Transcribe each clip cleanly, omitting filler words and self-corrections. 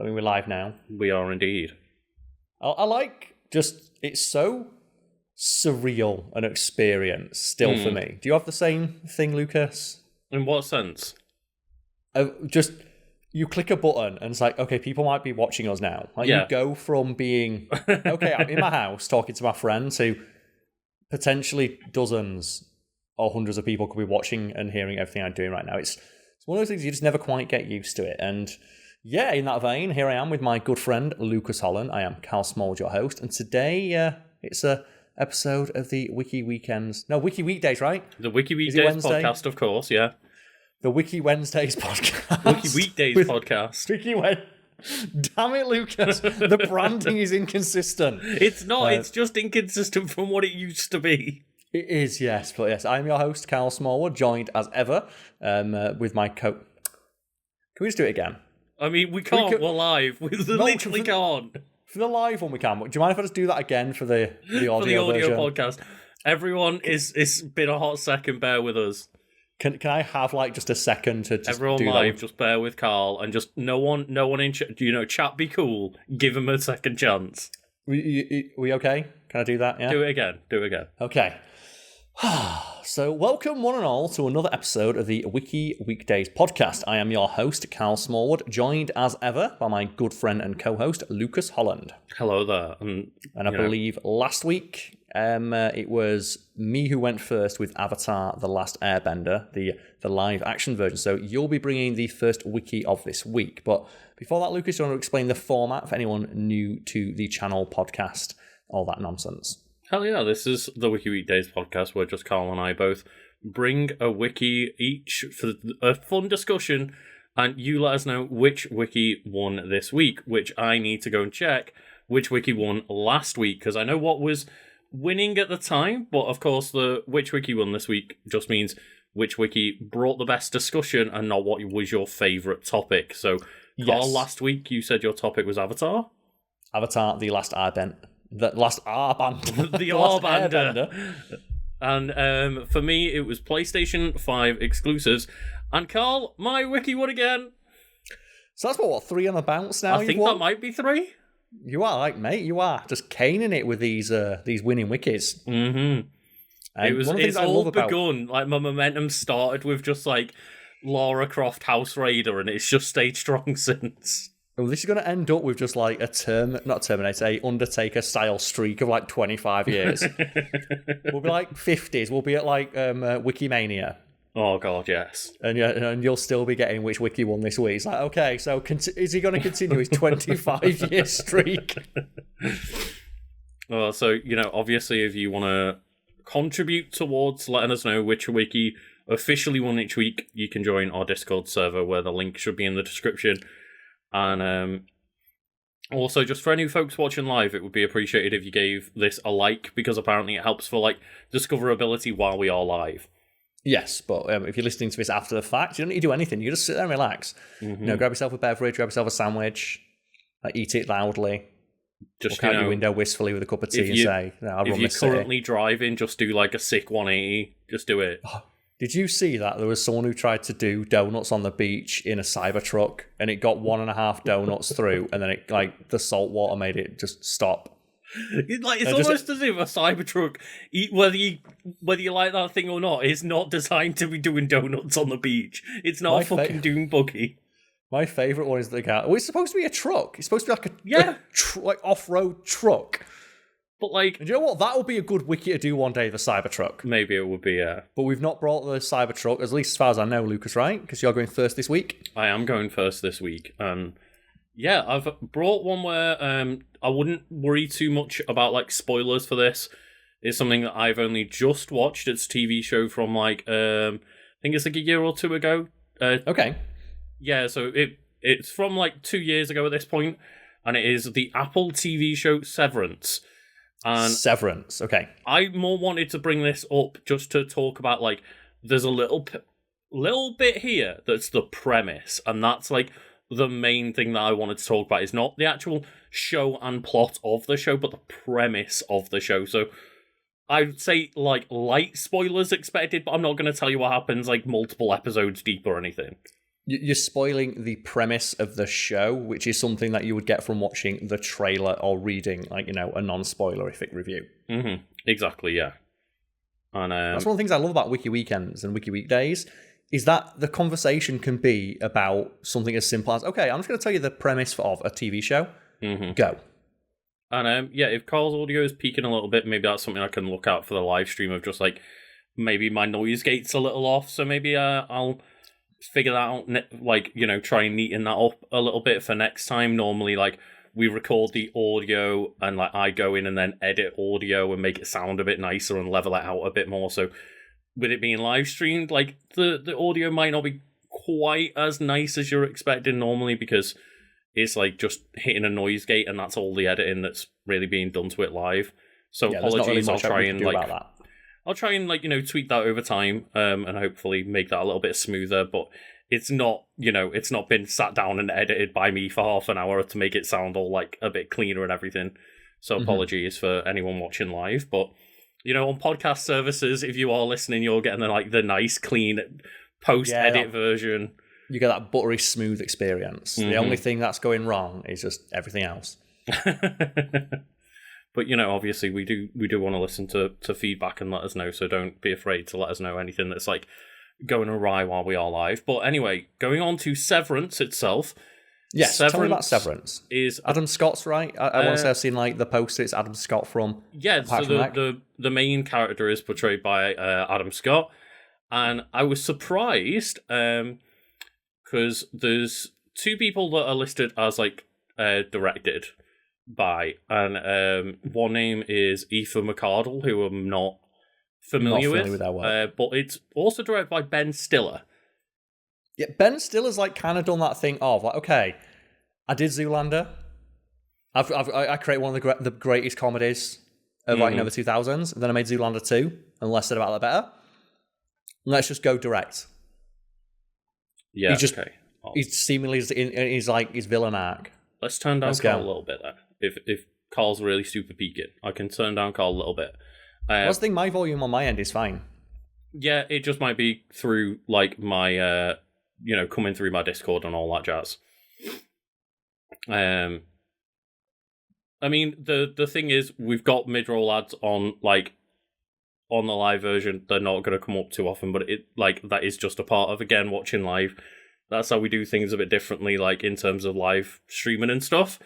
I mean, we're live now. We are indeed. I like it's so surreal an experience still for me. Do you have the same thing, Lucas? In what sense? You click a button and it's like, okay, people might be watching us now. Like you go from being, okay, I'm in my house talking to my friend to potentially dozens or hundreds of people could be watching and hearing everything I'm doing right now. It's one of those things you just never quite get used to it. And yeah, in that vein, here I am with my good friend Lucas Holland. I am Karl Smallwood, your host, and today it's a episode of the Wiki Weekdays, right? The Wiki Weekdays podcast, of course, yeah. The Wiki Wednesdays podcast. Wiki Weekdays podcast. Damn it, Lucas. The branding is inconsistent. It's not, it's just inconsistent from what it used to be. It is, yes. But yes, I'm your host, Karl Smallwood, joined as ever with my Can we just do it again? I mean, we can't. We're live. We literally can't. For the live one, we can. But do you mind if I just do that again for the audio for the audio version? podcast? Everyone, it's been a hot second. Bear with us. Can I have just a second to just everyone do live? That? Just bear with Karl and just no one in chat. Be cool. Give him a second chance. We okay? Can I do that? Yeah. Do it again. Okay. So, welcome one and all to another episode of the Wiki Weekdays podcast. I am your host, Karl Smallwood, joined as ever by my good friend and co-host, Lucas Holland. Hello there. And I believe last week it was me who went first with Avatar: The Last Airbender, the live action version. So you'll be bringing the first wiki of this week. But before that, Lucas, do you want to explain the format for anyone new to the channel, podcast, all that nonsense? Hell yeah, this is the Wiki Weekdays podcast where just Karl and I both bring a wiki each for a fun discussion, and you let us know which wiki won this week, which I need to go and check which wiki won last week, because I know what was winning at the time, but of course the which wiki won this week just means which wiki brought the best discussion and not what was your favourite topic. So, Karl, last week you said your topic was Avatar? Avatar: The Last Airbender. The Last Airbender. The Airbender. And for me, it was PlayStation 5 exclusives. And Karl, my wiki won again. So that's what, 3 on the bounce now? I think that might be 3. You are, mate. You are just caning it with these winning wikis. Mm-hmm. It's all begun. Like my momentum started with just Lara Croft House Raider, and it's just stayed strong since. Well, this is going to end up with just a Undertaker style streak of 25 years. We'll be 50s. We'll be at Wikimania. Oh god, yes. And you'll still be getting which wiki won this week. It's okay, so is he going to continue his 25-year streak? So, obviously if you want to contribute towards letting us know which wiki officially won each week, you can join our Discord server where the link should be in the description. And also, just for any folks watching live, it would be appreciated if you gave this a like, because apparently it helps for discoverability while we are live. Yes, but if you're listening to this after the fact, you don't need to do anything. You just sit there and relax. Mm-hmm. Grab yourself a beverage, grab yourself a sandwich, eat it loudly. Just look out your window wistfully with a cup of tea and say, "I'll run this city." If you're currently driving, just do a sick 180. Just do it. Did you see that there was someone who tried to do donuts on the beach in a Cybertruck, and it got 1.5 donuts through, and then it the salt water made it just stop? It's almost as if a Cybertruck, whether you like that thing or not, is not designed to be doing donuts on the beach. It's not a fucking dune buggy. My favourite one is the guy. Well, it's supposed to be a truck. It's supposed to be a off-road truck. But and you know what? That would be a good wiki to do one day, the Cybertruck. Maybe it would be, yeah. But we've not brought the Cybertruck, at least as far as I know, Lucas, right? Because you're going first this week. I am going first this week. Yeah, I've brought one where I wouldn't worry too much about spoilers for this. It's something that I've only just watched. It's a TV show from I think it's a year or two ago. Okay. Yeah, so it's from 2 years ago at this point, and it is the Apple TV show Severance. And Severance, okay. I more wanted to bring this up just to talk about there's a little bit here that's the premise, and that's the main thing that I wanted to talk about. Is not the actual show and plot of the show, but the premise of the show. So I'd say light spoilers expected, but I'm not going to tell you what happens multiple episodes deep or anything. You're spoiling the premise of the show, which is something that you would get from watching the trailer or reading, like, you know, a non-spoilerific review. Mm-hmm. Exactly, yeah. And that's one of the things I love about Wiki Weekends and Wiki Weekdays, is that the conversation can be about something as simple as, okay, I'm just going to tell you the premise of a TV show. Mm-hmm. Go. And yeah, if Karl's audio is peaking a little bit, maybe that's something I can look out for the live stream of, just like, maybe my noise gate's a little off, so maybe I'll figure that out, like, you know, try and neaten that up a little bit for next time. Normally, like, we record the audio and, like, I go in and then edit audio and make it sound a bit nicer and level it out a bit more. So with it being live streamed, like, the audio might not be quite as nice as you're expecting normally, because it's like just hitting a noise gate and that's all the editing that's really being done to it live. So apologies, I'll try and like, you know, tweak that over time, and hopefully make that a little bit smoother. But it's not, you know, it's not been sat down and edited by me for half an hour to make it sound all like a bit cleaner and everything. So apologies for anyone watching live. But, you know, on podcast services, if you are listening, you're getting the nice, clean post-edit version. You get that buttery smooth experience. The only thing that's going wrong is just everything else. But, you know, obviously we do want to listen to feedback and let us know, so don't be afraid to let us know anything that's, like, going awry while we are live. But anyway, going on to Severance itself. Yes, tell me about Severance. Is Adam Scott's right? I want to say I've seen, like, the poster. It's Adam Scott from... Yeah, so the main character is portrayed by Adam Scott. And I was surprised, because there's two people that are listed as, like, directed by, and one name is Aoife McArdle, who I'm not familiar with that work. But it's also directed by Ben Stiller. Yeah, Ben Stiller's like kind of done that thing of like, okay, I did Zoolander. I created one of the greatest comedies of like, you know, the 2000s, and then I made Zoolander 2, and less said about that better. Let's just go direct. Yeah, He's seemingly in his villain arc. Let's turn down Karl a little bit then. If Karl's really super peaking, I can turn down Karl a little bit. That's the thing, my volume on my end is fine. Yeah, it just might be through, like, my, you know, coming through my Discord and all that jazz. I mean, the thing is, we've got mid-roll ads on, like, on the live version. They're not going to come up too often, but it, like, that is just a part of, again, watching live. That's how we do things a bit differently, like, in terms of live streaming and stuff.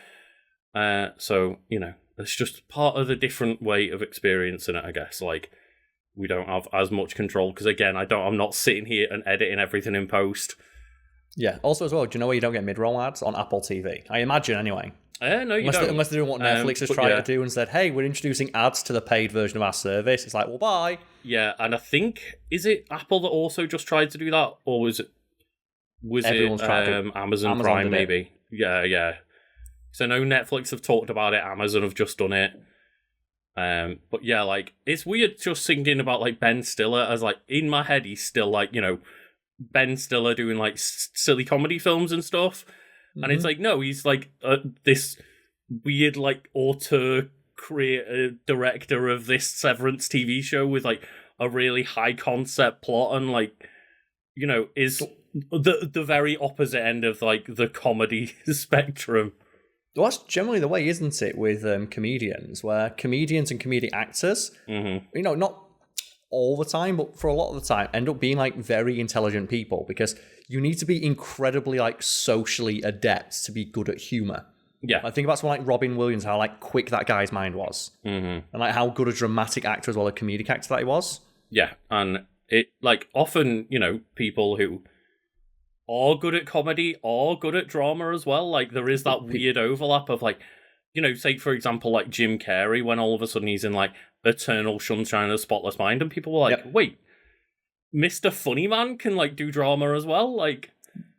So, you know, it's just part of the different way of experiencing it, I guess. Like, we don't have as much control, because, again, I'm not sitting here and editing everything in post. Yeah. Also, as well, do you know where you don't get mid-roll ads? On Apple TV. I imagine, anyway. No, you don't. Unless they're doing what Netflix has tried to do and said, hey, we're introducing ads to the paid version of our service. It's like, well, bye. Yeah, and I think, is it Apple that also just tried to do that? Or was it Amazon Prime, maybe? Yeah. So I know Netflix have talked about it, Amazon have just done it. But yeah, like, it's weird just thinking about, like, Ben Stiller as, like, in my head, he's still, like, you know, Ben Stiller doing, like, silly comedy films and stuff. And it's like, no, he's, like, this weird, like, auteur creator, director of this Severance TV show with, like, a really high concept plot and, like, you know, is the very opposite end of, like, the comedy spectrum. Well, that's generally the way, isn't it, with comedians, where comedians and comedic actors, you know, not all the time, but for a lot of the time, end up being, like, very intelligent people, because you need to be incredibly, like, socially adept to be good at humor. Yeah. I think about someone like Robin Williams, how, like, quick that guy's mind was. And, like, how good a dramatic actor as well, a comedic actor that he was. Yeah, and it, like, often, you know, people who are good at comedy are good at drama as well. Like, there is that weird overlap of, like, you know, say, for example, like, Jim Carrey, when all of a sudden he's in, like, Eternal Sunshine of the Spotless Mind, and people were like, wait, Mr. Funny Man can, like, do drama as well? Like...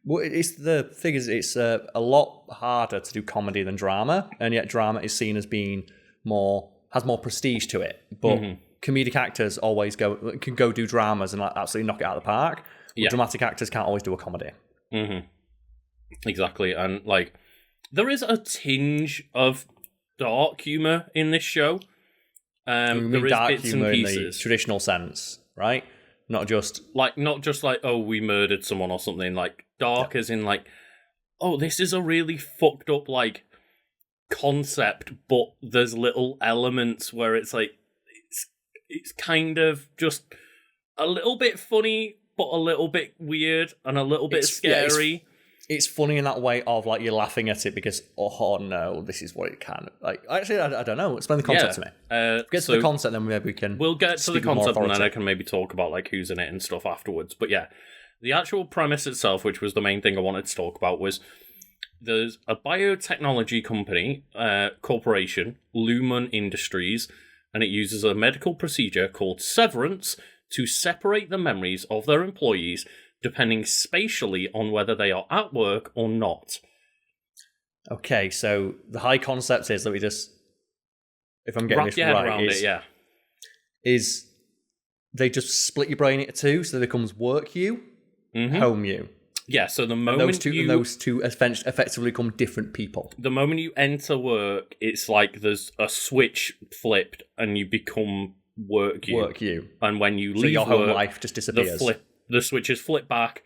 Well, it's the thing is, it's a lot harder to do comedy than drama, and yet drama is seen as being has more prestige to it. But comedic actors always can go do dramas and, like, absolutely knock it out of the park. But dramatic actors can't always do a comedy. Exactly, and, like, there is a tinge of dark humor in this show. There is dark bits humor and in pieces. the traditional sense, right? not just oh, we murdered someone or something. Like dark as in like, oh, this is a really fucked up like concept, but there's little elements where it's like it's kind of just a little bit funny, but a little bit weird and a little bit scary. It's funny in that way of like you're laughing at it because oh no, this is what it can. Like actually, I don't know. Explain the concept to me. Get to the concept, then maybe we can. We'll get to the concept, and then I can maybe talk about like who's in it and stuff afterwards. But yeah, the actual premise itself, which was the main thing I wanted to talk about, was there's a biotechnology company, corporation, Lumen Industries, and it uses a medical procedure called severance to separate the memories of their employees depending spatially on whether they are at work or not. Okay, so the high concept is that we just, if I'm getting this right, is they just split your brain into two, so there becomes work you, home you. Yeah, so the moment those two effectively become different people. The moment you enter work, it's like there's a switch flipped and you become work you. Work you. And when you leave so your work, home life just disappears. The switch is flipped back.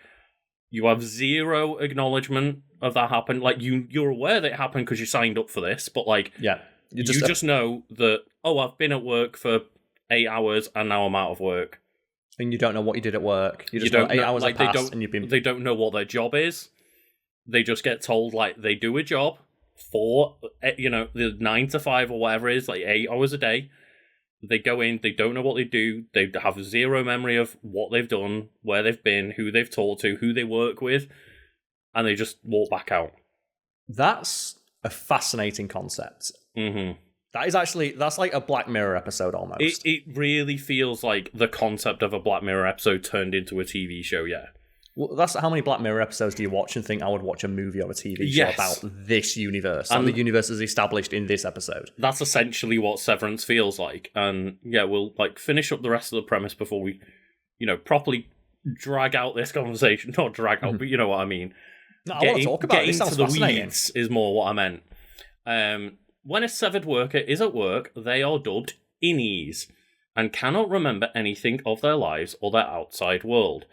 You have zero acknowledgement of that happened. Like you're aware that it happened because you signed up for this, but like you just know that I've been at work for 8 hours and now I'm out of work. And you don't know what you did at work. You just know 8 hours have passed and you've been. They don't know what their job is. They just get told like they do a job for the 9 to 5 or whatever it is, like 8 hours a day. They go in, they don't know what they do, they have zero memory of what they've done, where they've been, who they've talked to, who they work with, and they just walk back out. That's a fascinating concept. Mm-hmm. That's like a Black Mirror episode almost. It really feels like the concept of a Black Mirror episode turned into a TV show, yeah. Well, that's how many Black Mirror episodes do you watch and think I would watch a movie or a TV show about this universe? And the universe is established in this episode. That's essentially what Severance feels like. And yeah, we'll like finish up the rest of the premise before we, properly drag out this conversation. Not drag out, but you know what I mean. No, I want to talk about it. This sounds fascinating. Weeds is more what I meant. When a severed worker is at work, they are dubbed innies and cannot remember anything of their lives or their outside world.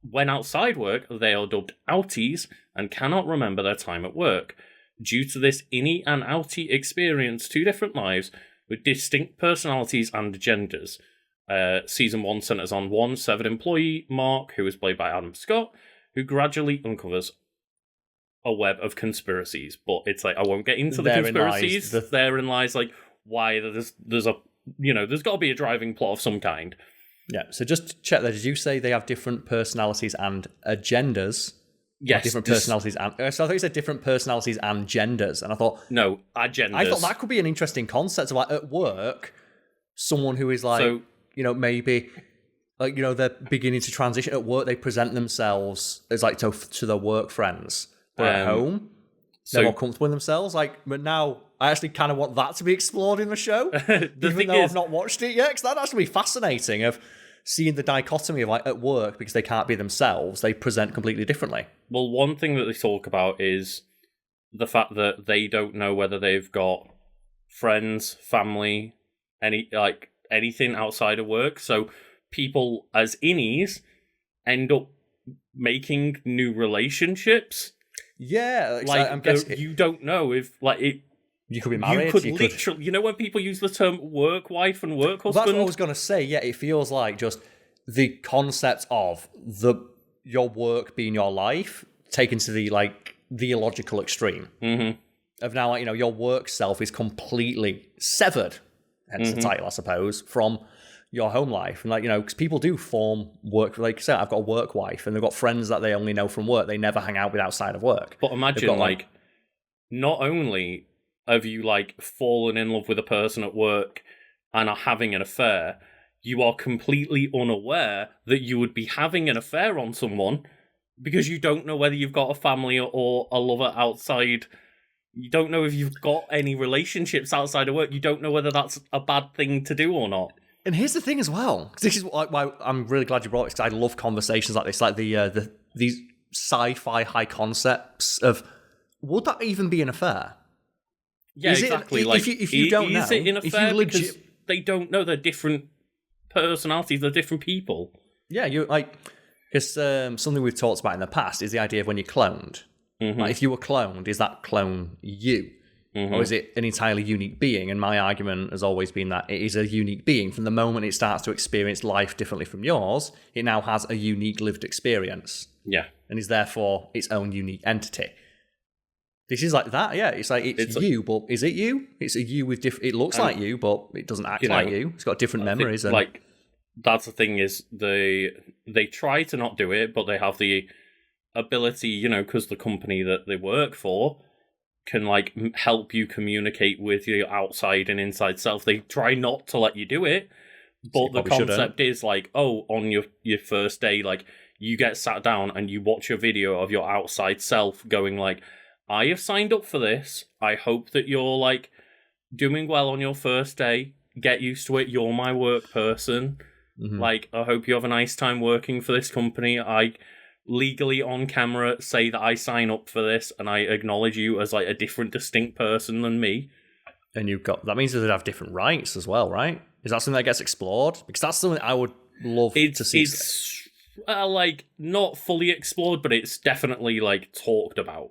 When outside work, they are dubbed outies and cannot remember their time at work. Due to this, innie and outie experience two different lives with distinct personalities and genders. Season 1 centers on one severed employee, Mark, who is played by Adam Scott, who gradually uncovers a web of conspiracies. But it's like, I won't get into the conspiracies. Therein lies like why there's got to be a driving plot of some kind. Yeah, so just to check there, did you say they have different personalities and agendas? Yes. Different personalities and... So I thought you said different personalities and genders, and I thought... No, agendas. I thought that could be an interesting concept of, like, at work, someone who is, like, maybe... Like, they're beginning to transition at work, they present themselves as, like, to their work friends. But at home, they're more comfortable in themselves. Like, but now... I actually kind of want that to be explored in the show, even though I've not watched it yet, because that'd actually be fascinating of seeing the dichotomy of like at work, because they can't be themselves, they present completely differently. Well, one thing that they talk about is the fact that they don't know whether they've got friends, family, anything outside of work. So people as innies end up making new relationships. Yeah, like I'm guessing you don't know if like it. You could be married. You could literally, when people use the term work wife and work husband. Well, that's what I was going to say. Yeah, it feels like just the concept of your work being your life taken to the the illogical extreme. Mm-hmm. Of now, your work self is completely severed, hence the title, I suppose, from your home life. And because people do form work, like say, I've got a work wife, and they've got friends that they only know from work. They never hang out with outside of work. But imagine not only have you fallen in love with a person at work and are having an affair, you are completely unaware that you would be having an affair on someone because you don't know whether you've got a family or a lover outside. You don't know if you've got any relationships outside of work. You don't know whether that's a bad thing to do or not. And here's the thing as well. This is why I'm really glad you brought this, because I love conversations like this, like these sci-fi high concepts of, would that even be an affair? Yeah, exactly. If you don't know, is it an affair because they don't know they're different personalities, they're different people. Yeah, you like, because something we've talked about in the past is the idea of when you're cloned. Like, if you were cloned, is that clone you? Or is it an entirely unique being? And my argument has always been that it is a unique being. From the moment it starts to experience life differently from yours, it now has a unique lived experience. Yeah. And is therefore its own unique entity. This is like that, yeah. It's like, it's you, but is it you? It's a you with different... It looks like you, but it doesn't act like you. It's got different memories. Think, like, that's the thing is, they try to not do it, but they have the ability, because the company that they work for can, like, help you communicate with your outside and inside self. They try not to let you do it, but the concept is, like, on your first day, like, you get sat down and you watch a video of your outside self going, like, I have signed up for this. I hope that you're, like, doing well on your first day. Get used to it. You're my work person. Like, I hope you have a nice time working for this company. I legally on camera say that I sign up for this and I acknowledge you as, like, a different, distinct person than me. And that means that they'd have different rights as well, right? Is that something that gets explored? Because that's something I would love to see. It's, like, not fully explored, but it's definitely, like, talked about.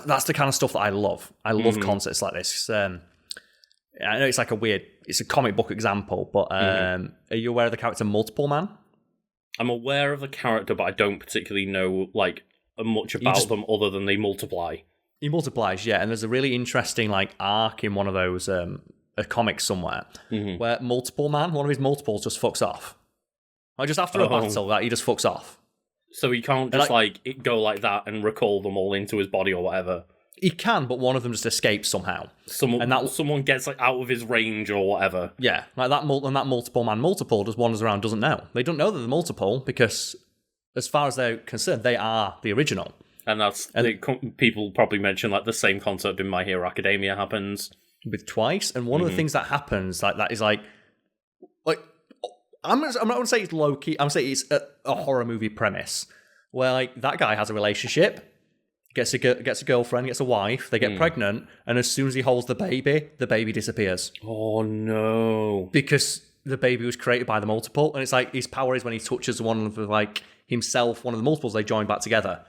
That's the kind of stuff that I love. I love concepts like this. I know it's like it's a comic book example, but are you aware of the character Multiple Man? I'm aware of the character, but I don't particularly know, like, much about them other than they multiply. He multiplies, yeah, and there's a really interesting, like, arc in one of those a comic somewhere where Multiple Man, one of his multiples, just fucks off. Like, just after a battle, that he just fucks off. So he can't just, it go like that and recall them all into his body or whatever? He can, but one of them just escapes somehow. Someone gets, like, out of his range or whatever. Yeah, like that Multiple Man multiple just wanders around, doesn't know. They don't know that they're multiple because, as far as they're concerned, they are the original. And people probably mention, like, the same concept in My Hero Academia happens. With Twice, and one of the things that happens like that is like I'm not going to say it's low-key, I'm going to say it's a horror movie premise, where, like, that guy has a relationship, gets a girlfriend, gets a wife, they get pregnant, and as soon as he holds the baby disappears. Oh, no. Because the baby was created by the multiple, and it's like, his power is when he touches one of the, like, himself, one of the multiples, they join back together.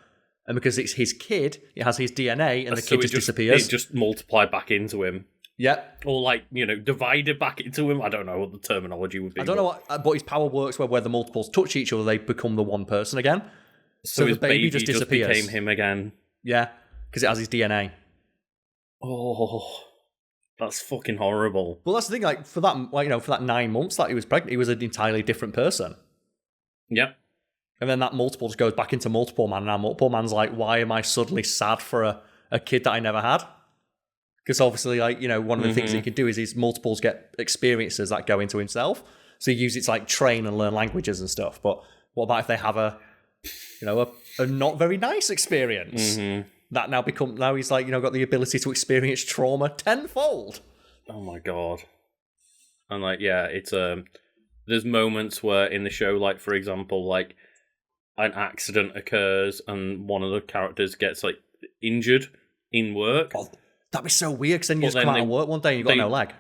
And because it's his kid, it has his DNA, and the kid just disappears. It just multiplied back into him. Yeah. Or, like, divided back into him. I don't know what the terminology would be. I don't know but his power works where the multiples touch each other, they become the one person again. So his baby just disappears. Became him again. Yeah, because it has his DNA. Oh, that's fucking horrible. Well, that's the thing, like, for that 9 months that he was pregnant, he was an entirely different person. Yep. And then that multiple just goes back into Multiple Man, and now Multiple Man's like, why am I suddenly sad for a kid that I never had? Because obviously, like, one of the things that he can do is his multiples get experiences that go into himself. So he uses it to, like, train and learn languages and stuff. But what about if they have a not very nice experience? That now he's, like, got the ability to experience trauma tenfold. Oh my god. And, like, yeah, it's there's moments where in the show, like, for example, like, an accident occurs and one of the characters gets, like, injured in work. Oh, that'd be so weird, because then you just come out of work one day and you've got no leg.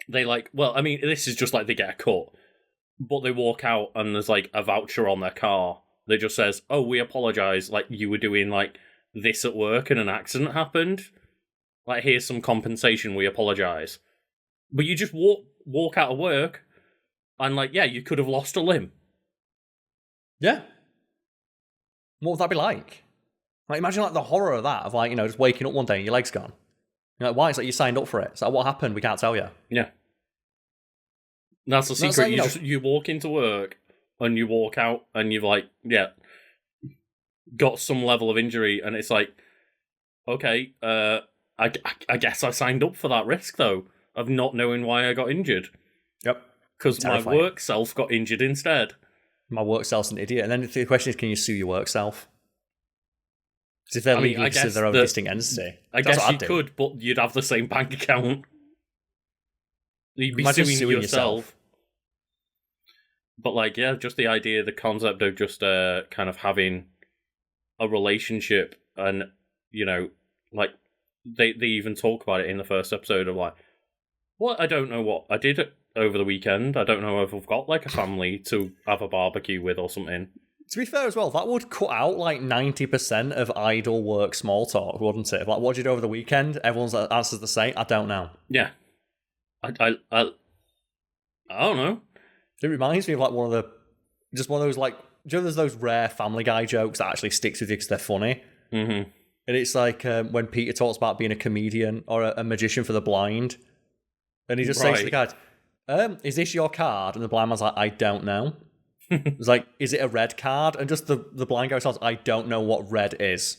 They, like, well, I mean, this is just like they get a cut, but they walk out and there's, like, a voucher on their car that just says, oh, we apologise, like, you were doing, like, this at work and an accident happened. Like, here's some compensation, we apologise. But you just walk out of work and, like, yeah, you could have lost a limb. Yeah. What would that be like? Like, imagine, like, the horror of that, of, like, just waking up one day and your leg's gone. You're like, why? It's like, you signed up for it. It's like, what happened? We can't tell you. Yeah. That's the secret. Like, you walk into work and you walk out and you've, like, yeah, got some level of injury, and it's like, okay, I guess I signed up for that risk, though, of not knowing why I got injured. Yep. Because my work self got injured instead. My work self's an idiot. And then the question is, can you sue your work self? Because if they're legally considered their own distinct entity. I guess you could, but you'd have the same bank account. You'd be suing yourself. But, like, yeah, just the idea, the concept of just kind of having a relationship, and, like, they even talk about it in the first episode of, like, what? I don't know what. I did over the weekend. I don't know if I've got like a family to have a barbecue with or something. To be fair as well, that would cut out like 90% of idle work small talk, wouldn't it? Like, what did you do over the weekend? Everyone's answers the same. I don't know. Yeah. I don't know. It reminds me of like one of those like, do you know there's those rare Family Guy jokes that actually sticks with you because they're funny? Mm-hmm. And it's like when Peter talks about being a comedian or a magician for the blind. And he just says to the guy, is this your card? And the blind man's like, I don't know. It's like, is it a red card? And just the blind guy says, I don't know what red is.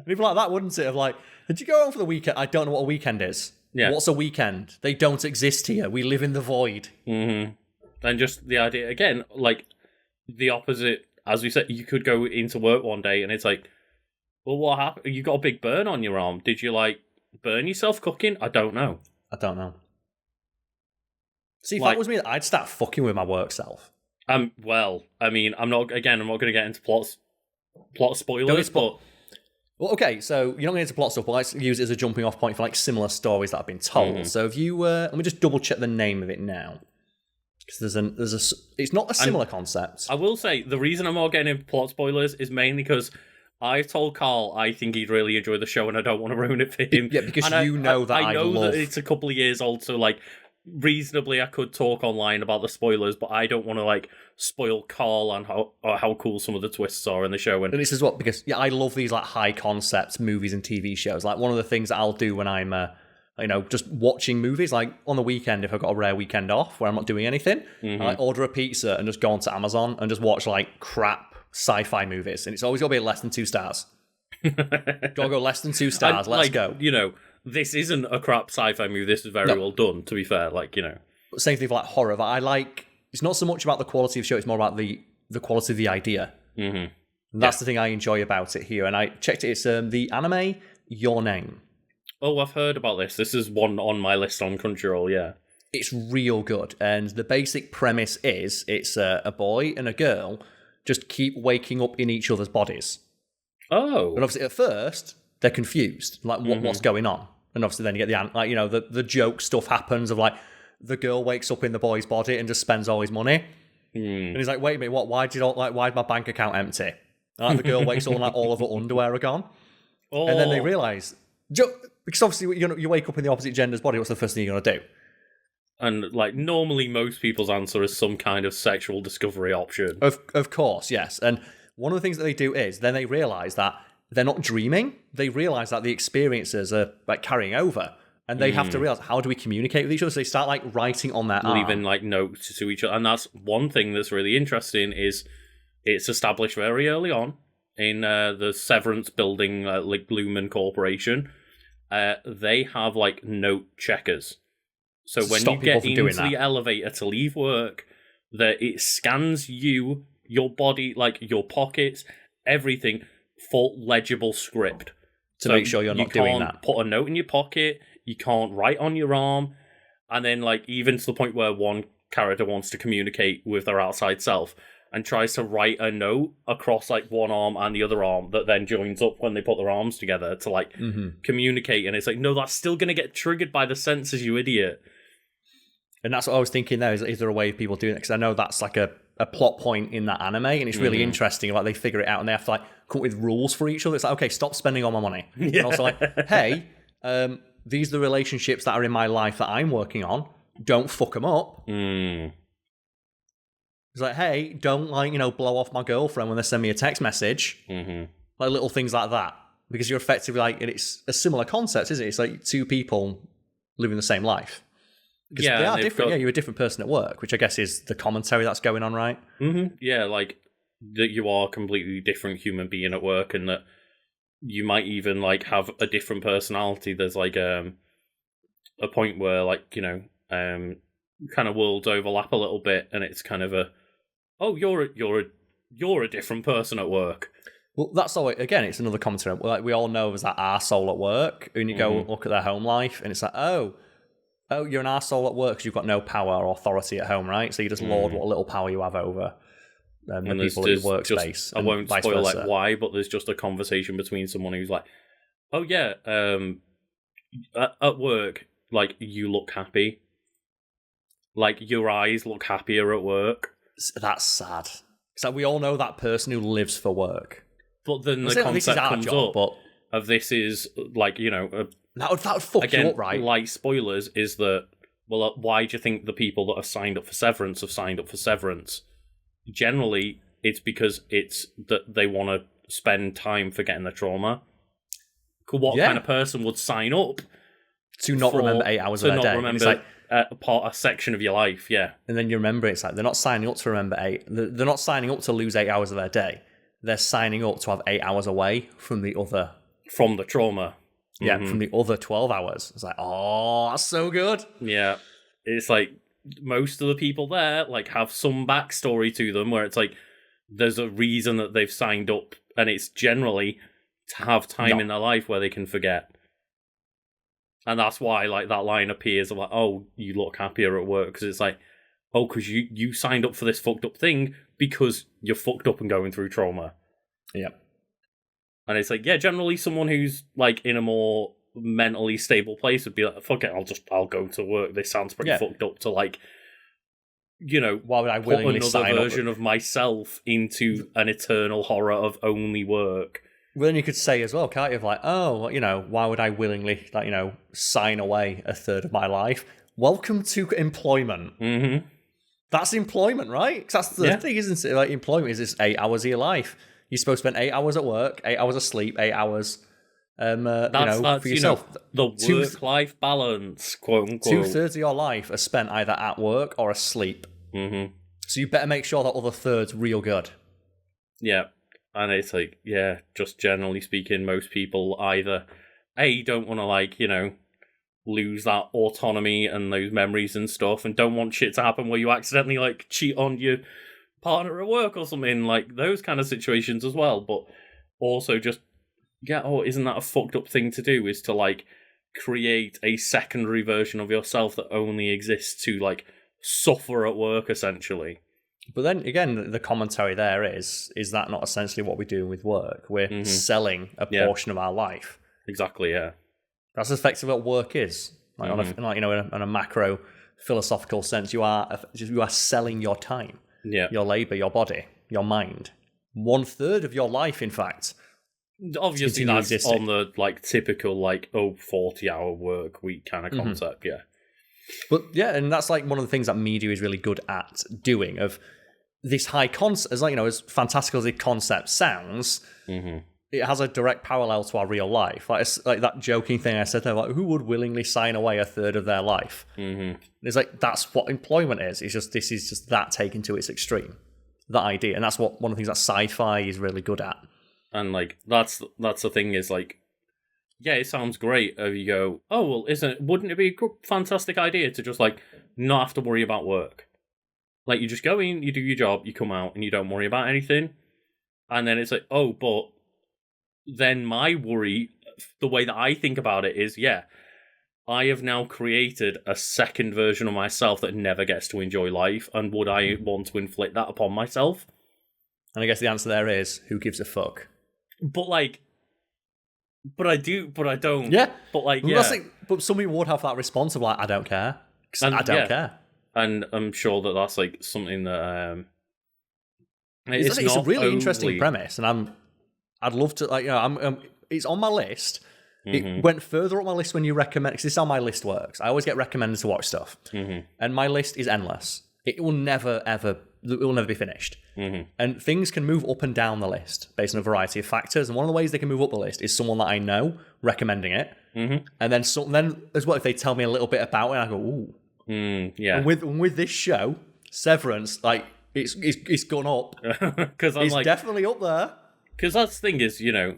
People like that, wouldn't it? Of like, did you go home for the weekend? I don't know what a weekend is. Yeah. What's a weekend? They don't exist here. We live in the void. Mm-hmm. And just the idea, again, like the opposite, as we said, you could go into work one day and it's like, well, what happened? You got a big burn on your arm. Did you like burn yourself cooking? I don't know. See, if that was me, I'd start fucking with my work self. Well, I mean, I'm not going to get into plot spoilers, but... Well, okay, so you're not going into plot stuff, but let's use it as a jumping off point for like similar stories that have been told. Mm-hmm. So if you, let me just double check the name of it now. Because it's not a similar concept. I will say, the reason I'm not getting into plot spoilers is mainly because I've told Karl I think he'd really enjoy the show and I don't want to ruin it for him. Yeah, because I know that it's a couple of years old, so like, reasonably I could talk online about the spoilers, but I don't want to like spoil Karl and how cool some of the twists are in the show. And this is what, because I love these like high concept movies and TV shows. Like one of the things that I'll do when I'm just watching movies, like on the weekend, if I've got a rare weekend off where I'm not doing anything, I order a pizza and just go onto Amazon and just watch like crap sci-fi movies, and it's always got to be less than 2 stars. Gotta go less than 2 stars. Let's go. You know, this isn't a crap sci-fi movie. This is very well done, to be fair. Like, you know. Same thing for like horror. But I like, it's not so much about the quality of the show, it's more about the quality of the idea. Mm-hmm. And that's the thing I enjoy about it here. And I checked it, it's the anime Your Name. Oh, I've heard about this. This is one on my list on Crunchyroll, yeah. It's real good. And the basic premise is, it's a boy and a girl just keep waking up in each other's bodies. Oh. But obviously at first, they're confused. Like, what's going on? And obviously then you get the joke stuff happens of like, the girl wakes up in the boy's body and just spends all his money. And he's like, wait a minute, what? Why'd my bank account empty? And like, the girl wakes up and like all of her underwear are gone. Oh. And then they realise, because obviously you wake up in the opposite gender's body, what's the first thing you're going to do? And like normally most people's answer is some kind of sexual discovery option. Of course, yes. And one of the things that they do is then they realise that they're not dreaming. They realise that the experiences are like carrying over. And they have to realise, how do we communicate with each other? So they start like writing on their arm. Leaving like notes to each other. And that's one thing that's really interesting is it's established very early on in the Severance building, like Lumen Corporation. They have like note checkers. So when you get into the elevator to leave work, that it scans you, your body, like your pockets, everything for legible script. To make sure you're not doing that. You can't put a note in your pocket, you can't write on your arm, and then like even to the point where one character wants to communicate with their outside self and tries to write a note across like one arm and the other arm that then joins up when they put their arms together to like communicate, and it's like, no, that's still going to get triggered by the senses, you idiot. And that's what I was thinking there, is there a way of people doing it? Because I know that's like a plot point in that anime, and it's really interesting. Like they figure it out and they have to like come up with rules for each other. It's like, okay, stop spending all my money. Yeah. And also like, hey, these are the relationships that are in my life that I'm working on. Don't fuck them up. It's like, hey, don't like, blow off my girlfriend when they send me a text message. Like little things like that. Because you're effectively like, and it's a similar concept, isn't it? It's like two people living the same life. Because they are different. Yeah, you're a different person at work, which I guess is the commentary that's going on, right? Yeah, like that you are a completely different human being at work, and that you might even like have a different personality. There's like a point where like kind of worlds overlap a little bit, and it's kind of you're a different person at work. Well, that's all. Again, it's another commentary. Like we all know there's that arsehole at work, and you go look at their home life, and it's like, oh, you're an arsehole at work because you've got no power or authority at home, right? So you just lord what little power you have over the people in your workspace. I won't spoil like why, but there's just a conversation between someone who's like, oh yeah, at work, like you look happy, Like, your eyes look happier at work. That's sad. So we all know that person who lives for work. But then the concept comes up of this is, like, you know... that would fuck you up, right? Like, spoilers, is that, well, why do you think the people that have signed up for Severance have signed up for Severance? Generally, it's because it's that they want to spend time forgetting their trauma. What kind of person would sign up to not remember 8 hours of their day? To not remember a section of your life, yeah. And then you remember it's like they're not signing up to remember 8. They're not signing up to lose 8 hours of their day. They're signing up to have 8 hours away from the other... From the trauma. Yeah, from the other 12 hours. It's like, oh, that's so good. Yeah. It's like, most of the people there, like, have some backstory to them where it's like, there's a reason that they've signed up, and it's generally to have time in their life where they can forget. And that's why, like, that line appears of like, oh, you look happier at work, because it's like, oh, because you signed up for this fucked up thing because you're fucked up and going through trauma. Yeah. And it's like, yeah, generally someone who's, like, in a more mentally stable place would be like, fuck it, I'll go to work. This sounds pretty fucked up to, like, you know, why would I willingly put another version of myself into an eternal horror of only work. Well, then you could say as well, can't you? Like, oh, you know, why would I willingly, like, you know, sign away a third of my life? Welcome to employment. Mm-hmm. That's employment, right? Because that's the thing, isn't it? Like, employment is just 8 hours of your life. You're supposed to spend 8 hours at work, 8 hours of sleep, 8 hours, that's for yourself. You know, the work-life balance, quote unquote. 2/3 of your life are spent either at work or asleep. Mm-hmm. So you better make sure that other third's real good. Yeah. And it's like, yeah, just generally speaking, most people either, A, don't want to, like, you know, lose that autonomy and those memories and stuff, and don't want shit to happen where you accidentally, like, cheat on your partner at work or something, like, those kind of situations as well. But also just, isn't that a fucked up thing to do, is to, like, create a secondary version of yourself that only exists to, like, suffer at work, essentially. But then again, the commentary there is that not essentially what we're doing with work? We're selling a portion of our life. Exactly, yeah. That's effectively what work is. Like in a macro philosophical sense, you are selling your time, your labor, your body, your mind. 1/3 of your life, in fact. Obviously, that's on the, like, typical, like, 40-hour work week kind of concept, yeah. But yeah, and that's like one of the things that media is really good at doing. Of this high concept, as, like, you know, as fantastical as the concept sounds, it has a direct parallel to our real life. Like that joking thing I said there, like, who would willingly sign away a third of their life? It's like, that's what employment is. It's just, this is just that taken to its extreme. That idea, and that's what one of the things that sci-fi is really good at. And, like, that's the thing, is like, yeah, it sounds great. You go, oh, well, wouldn't it be a fantastic idea to just, like, not have to worry about work? Like, you just go in, you do your job, you come out, and you don't worry about anything. And then it's like, oh, but then my worry, the way that I think about it is, I have now created a second version of myself that never gets to enjoy life, and would I want to inflict that upon myself? And I guess the answer there is, who gives a fuck? But, like... But I do, but I don't. Yeah. But, like, but some people would have that response of, like, I don't care. I don't care. And I'm sure that that's, like, something that... It's a really interesting premise, and I'd love to, like, you know, it's on my list. It went further up my list when you recommend, because this is how my list works. I always get recommended to watch stuff. And my list is endless. It will never be finished. And things can move up and down the list based on a variety of factors. And one of the ways they can move up the list is someone that I know recommending it. And then as well, if they tell me a little bit about it, I go, ooh. And with this show, Severance, like, it's gone up. Because it's like, definitely up there. Because that's the thing is, you know,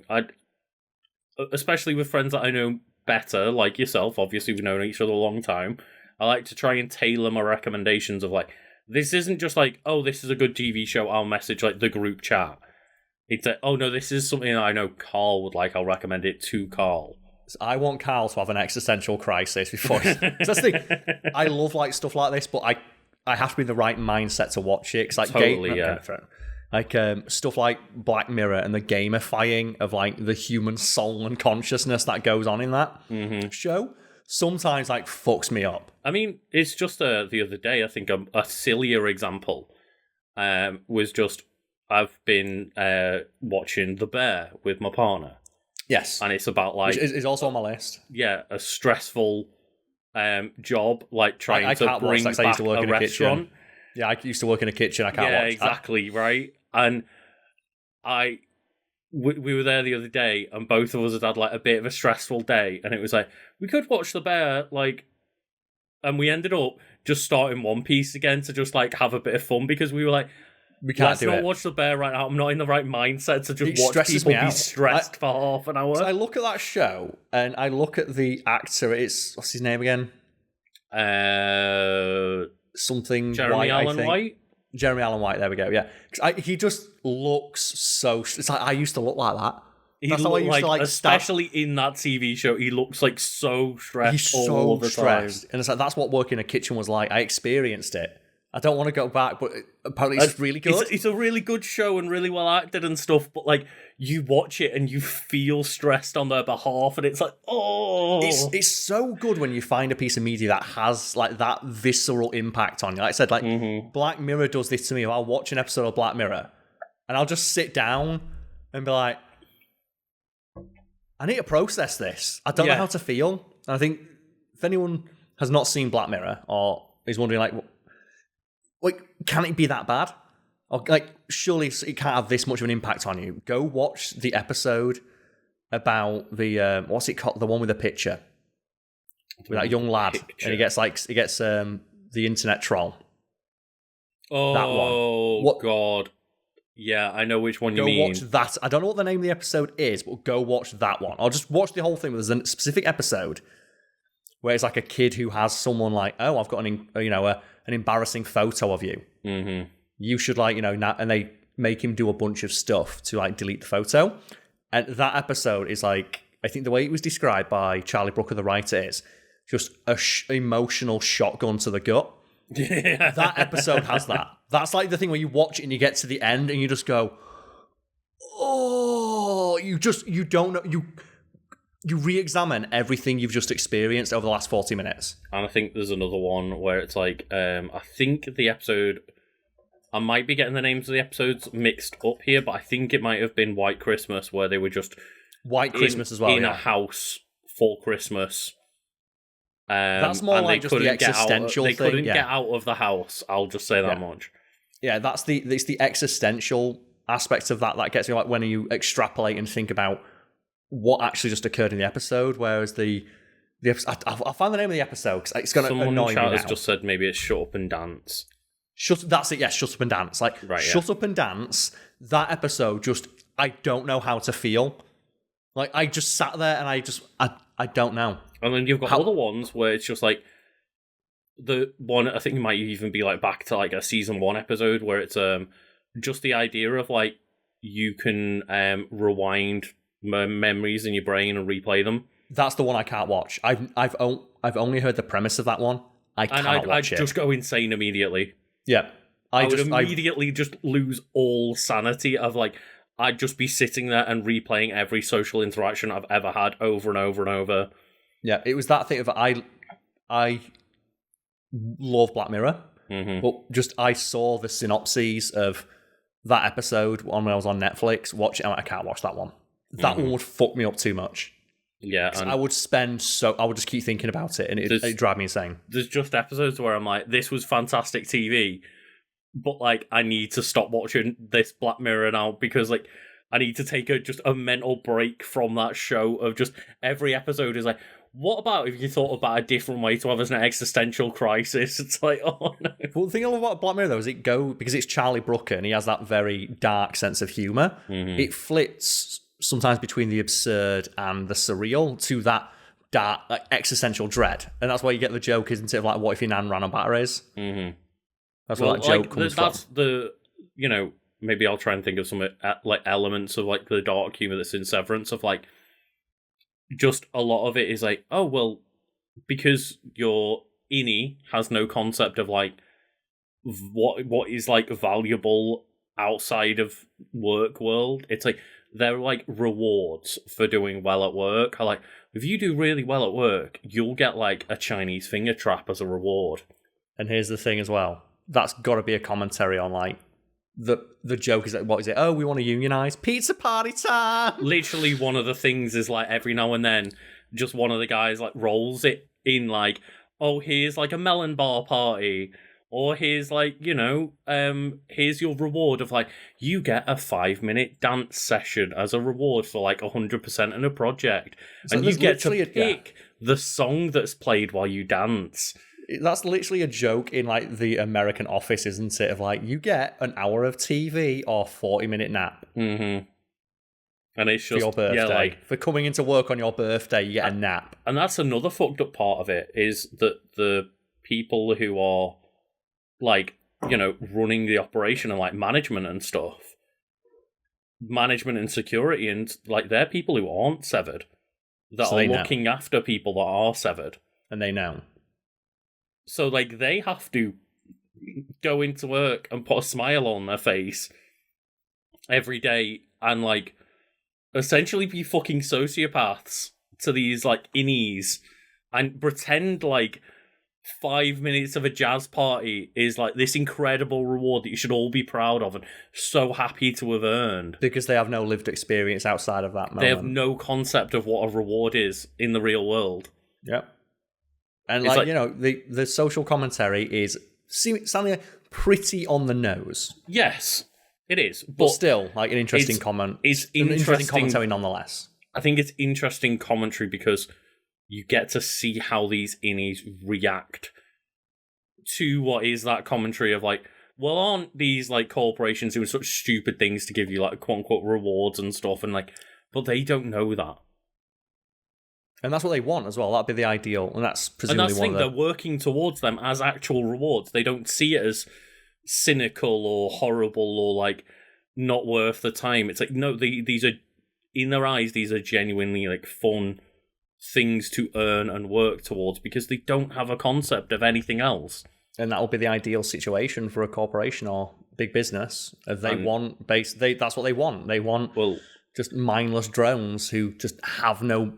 especially with friends that I know better, like yourself, obviously we've known each other a long time, I like to try and tailor my recommendations of, like, this isn't just like, oh, this is a good TV show, I'll message, like, the group chat. It's like, oh no, this is something that I know Karl would like, I'll recommend it to Karl. I want Karl to have an existential crisis before... That's the thing. I love, like, stuff like this, but I have to be in the right mindset to watch it. Cause, like, totally, like, stuff like Black Mirror and the gamifying of, like, the human soul and consciousness that goes on in that show. sometimes like fucks me up. I mean, it's just the other day, I think a sillier example was just I've been watching The Bear with my partner. Yes. And it's about like... Which is also on my list. Yeah, a stressful job, like trying to bring back I used to work in a restaurant. Kitchen. Yeah, I used to work in a kitchen, I can't watch. Yeah, exactly, right? And we were there the other day, and both of us had had like a bit of a stressful day, and it was like, we could watch The Bear, like... And we ended up just starting One Piece again to just like have a bit of fun, because we were like, let's not watch The Bear right now. I'm not in the right mindset to just watch people be stressed for half an hour. So I look at that show and I look at the actor. What's his name again? Something Jeremy Allen White. Jeremy Allen White. There we go. Yeah, he just looks so. It's like I used to look like that. That's how I used to like, especially in that TV show, he looks like so stressed. He's so stressed, and it's like that's what working in a kitchen was like. I experienced it. I don't want to go back, but apparently it's really good. It's a really good show and really well acted and stuff, but like you watch it and you feel stressed on their behalf, and it's like, oh, it's so good when you find a piece of media that has like that visceral impact on you. Like I said, like Black Mirror does this to me. I'll watch an episode of Black Mirror, and I'll just sit down and be like, I need to process this. I don't know how to feel. And I think if anyone has not seen Black Mirror or is wondering like, can it be that bad? Or like, surely it can't have this much of an impact on you. Go watch the episode about the what's it called? The one with the picture with that young lad, and he gets the internet troll. Oh, that one. God. Yeah, I know which one you mean. Go watch that. I don't know what the name of the episode is, but go watch that one. I'll just watch the whole thing. There's a specific episode where it's like a kid who has someone like, oh, I've got an embarrassing photo of you. Mm-hmm. You should and they make him do a bunch of stuff to like delete the photo. And that episode is like, I think the way it was described by Charlie Brooker, the writer, is just a emotional shotgun to the gut. Yeah. That episode has that. That's like the thing where you watch it and you get to the end and you just go, oh, you don't know, you re-examine everything you've just experienced over the last 40 minutes. And I think there's another one where it's like, I think the episode, I might be getting the names of the episodes mixed up here, but I think it might have been White Christmas, where they were just White Christmas as well, in a house for Christmas. That's more like just the existential thing. They couldn't get out of the house. I'll just say that much. Yeah, it's the existential aspect of that gets me, like when you extrapolate and think about what actually just occurred in the episode. Whereas the episode, I'll find the name of the episode because it's going to annoy me now. Someone has just said maybe it's Shut Up and Dance. That's it. Yes, Shut Up and Dance. Shut Up and Dance. That episode just, I don't know how to feel. Like I just sat there and I don't know. And then you've got other ones where it's just like the one, I think it might even be like back to like a season 1 episode where it's just the idea of like you can rewind memories in your brain and replay them. That's the one I can't watch. I've only heard the premise of that one. I can't watch it. I'd just go insane immediately. Yeah. I would immediately just lose all sanity of like, I'd just be sitting there and replaying every social interaction I've ever had over and over and over. Yeah, it was that thing of I love Black Mirror, but just I saw the synopses of that episode when I was on Netflix. I can't watch that one. That one would fuck me up too much. Yeah, I would just keep thinking about it, and it'd drive me insane. There's just episodes where I'm like, this was fantastic TV, but like I need to stop watching this Black Mirror now because like I need to take just a mental break from that show of just every episode is like, what about if you thought about a different way to have an existential crisis? It's like, oh no. Well, the thing I love about Black Mirror though is because it's Charlie Brooker and he has that very dark sense of humour. It flits sometimes between the absurd and the surreal to that dark, like, existential dread, and that's why you get the joke, isn't it? Of like, what if your nan ran on batteries? That's where that joke comes from. That's the maybe I'll try and think of some like elements of like the dark humour that's in Severance of like. Just a lot of it is like, oh, well, because your innie has no concept of like what is like valuable outside of work world. It's like they're like rewards for doing well at work. Like if you do really well at work, you'll get like a Chinese finger trap as a reward. And here's the thing as well. That's got to be a commentary on like the joke is that what is it? Oh, we want to unionize. Pizza party time. Literally, one of the things is like every now and then, just one of the guys like rolls it in like, oh, here's like a melon bar party. Or here's like, here's your reward of like, you get a 5-minute dance session as a reward for like 100% in a project. So and you get to pick the song that's played while you dance. That's literally a joke in like the American Office, isn't it? Of like, you get an hour of TV or 40-minute nap. Mm-hmm. And it's just for your birthday. For coming into work on your birthday, you get a nap. And that's another fucked up part of it, is that the people who are like, running the operation and like management and stuff, management and security, and like they're people who aren't severed, that are looking after people that are severed. And they know. So like they have to go into work and put a smile on their face every day and like essentially be fucking sociopaths to these like innies and pretend like 5 minutes of a jazz party is like this incredible reward that you should all be proud of and so happy to have earned. Because they have no lived experience outside of that moment. They have no concept of what a reward is in the real world. Yep. And the social commentary is sounding pretty on the nose. Yes, it is. But still, like an interesting comment. It's interesting commentary nonetheless. I think it's interesting commentary because you get to see how these innies react to what is that commentary of like, well, aren't these like corporations doing such stupid things to give you like quote unquote rewards and stuff, and like, but they don't know that. And that's what they want as well. That'd be the ideal, and that's presumably the thing. They're working towards them as actual rewards. They don't see it as cynical or horrible or like not worth the time. It's like no, these are in their eyes. These are genuinely like fun things to earn and work towards because they don't have a concept of anything else. And that will be the ideal situation for a corporation or big business. If they that's what they want. They want just mindless drones who just have no,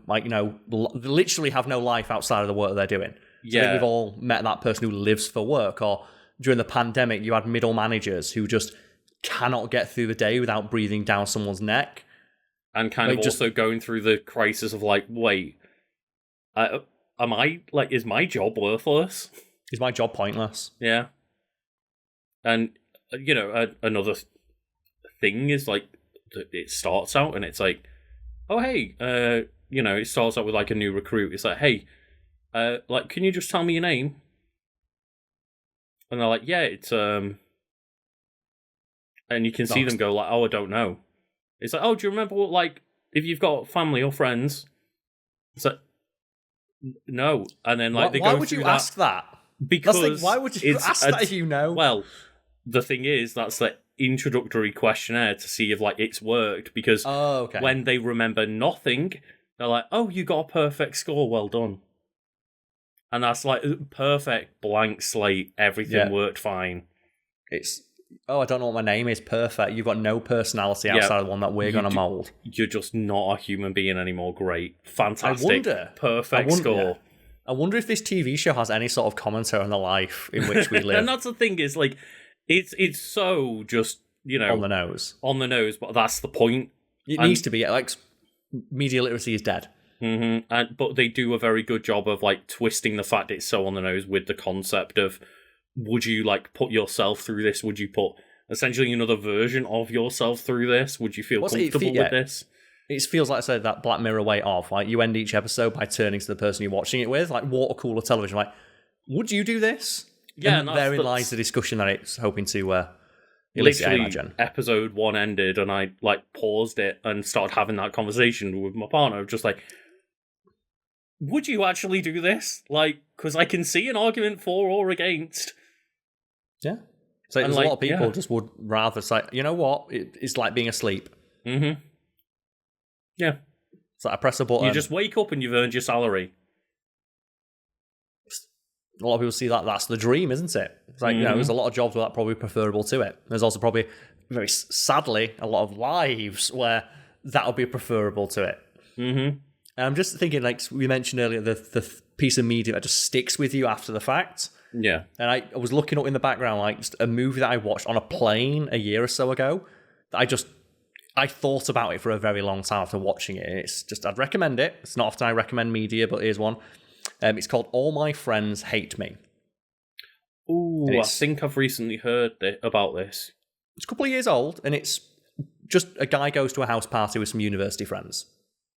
literally have no life outside of the work they're doing. So I think we've all met that person who lives for work. Or during the pandemic, you had middle managers who just cannot get through the day without breathing down someone's neck. And kind of also going through the crisis of like, wait, is my job worthless? Is my job pointless? Yeah. And, another thing is like, it starts out and it's like, oh, hey, it starts out with like a new recruit. It's like, hey, can you just tell me your name? And they're like, yeah, it's, and you can see them go like, oh, I don't know. It's like, oh, do you remember what, like, if you've got family or friends? It's like, no. And then, like, why would you ask that? Because why would you ask that if you know? Well, the thing is, that's the introductory questionnaire to see if, like, it's worked. Because when they remember nothing, they're like, oh, you got a perfect score, well done. And that's, like, perfect, blank slate, everything worked fine. It's... oh, I don't know what my name is. Perfect. You've got no personality outside of the one that we're going to mould. You're just not a human being anymore. Great. Fantastic. Perfect score. I wonder if this TV show has any sort of commentary on the life in which we live. And that's the thing, is like, it's so just, on the nose. On the nose, but that's the point. It needs to be. Like, media literacy is dead. Mm-hmm. But they do a very good job of, like, twisting the fact it's so on the nose with the concept of, would you, like, put yourself through this? Would you put essentially another version of yourself through this? Would you feel comfortable with this? It feels like, I said, that Black Mirror way of, like, you end each episode by turning to the person you're watching it with, like water cooler television, like, would you do this? Yeah, and therein lies the discussion that it's hoping to elicit, I imagine. Episode 1 ended, and I, like, paused it and started having that conversation with my partner, just like, would you actually do this? Like, because I can see an argument for or against. Yeah. So there's a lot of people just would rather say, you know what? It's like being asleep. Mm-hmm. Yeah. It's like I press a button. You just wake up and you've earned your salary. A lot of people see that that's the dream, isn't it? It's like, there's a lot of jobs where that's probably preferable to it. There's also probably very sadly, a lot of lives where that'll be preferable to it. Mm-hmm. And I'm just thinking, like we mentioned earlier, the piece of media that just sticks with you after the fact. Yeah. And I was looking up in the background, like just a movie that I watched on a plane a year or so ago. That I thought about it for a very long time after watching it. It's just, I'd recommend it. It's not often I recommend media, but here's one. It's called All My Friends Hate Me. Ooh, I think I've recently heard about this. It's a couple of years old, and it's just a guy goes to a house party with some university friends.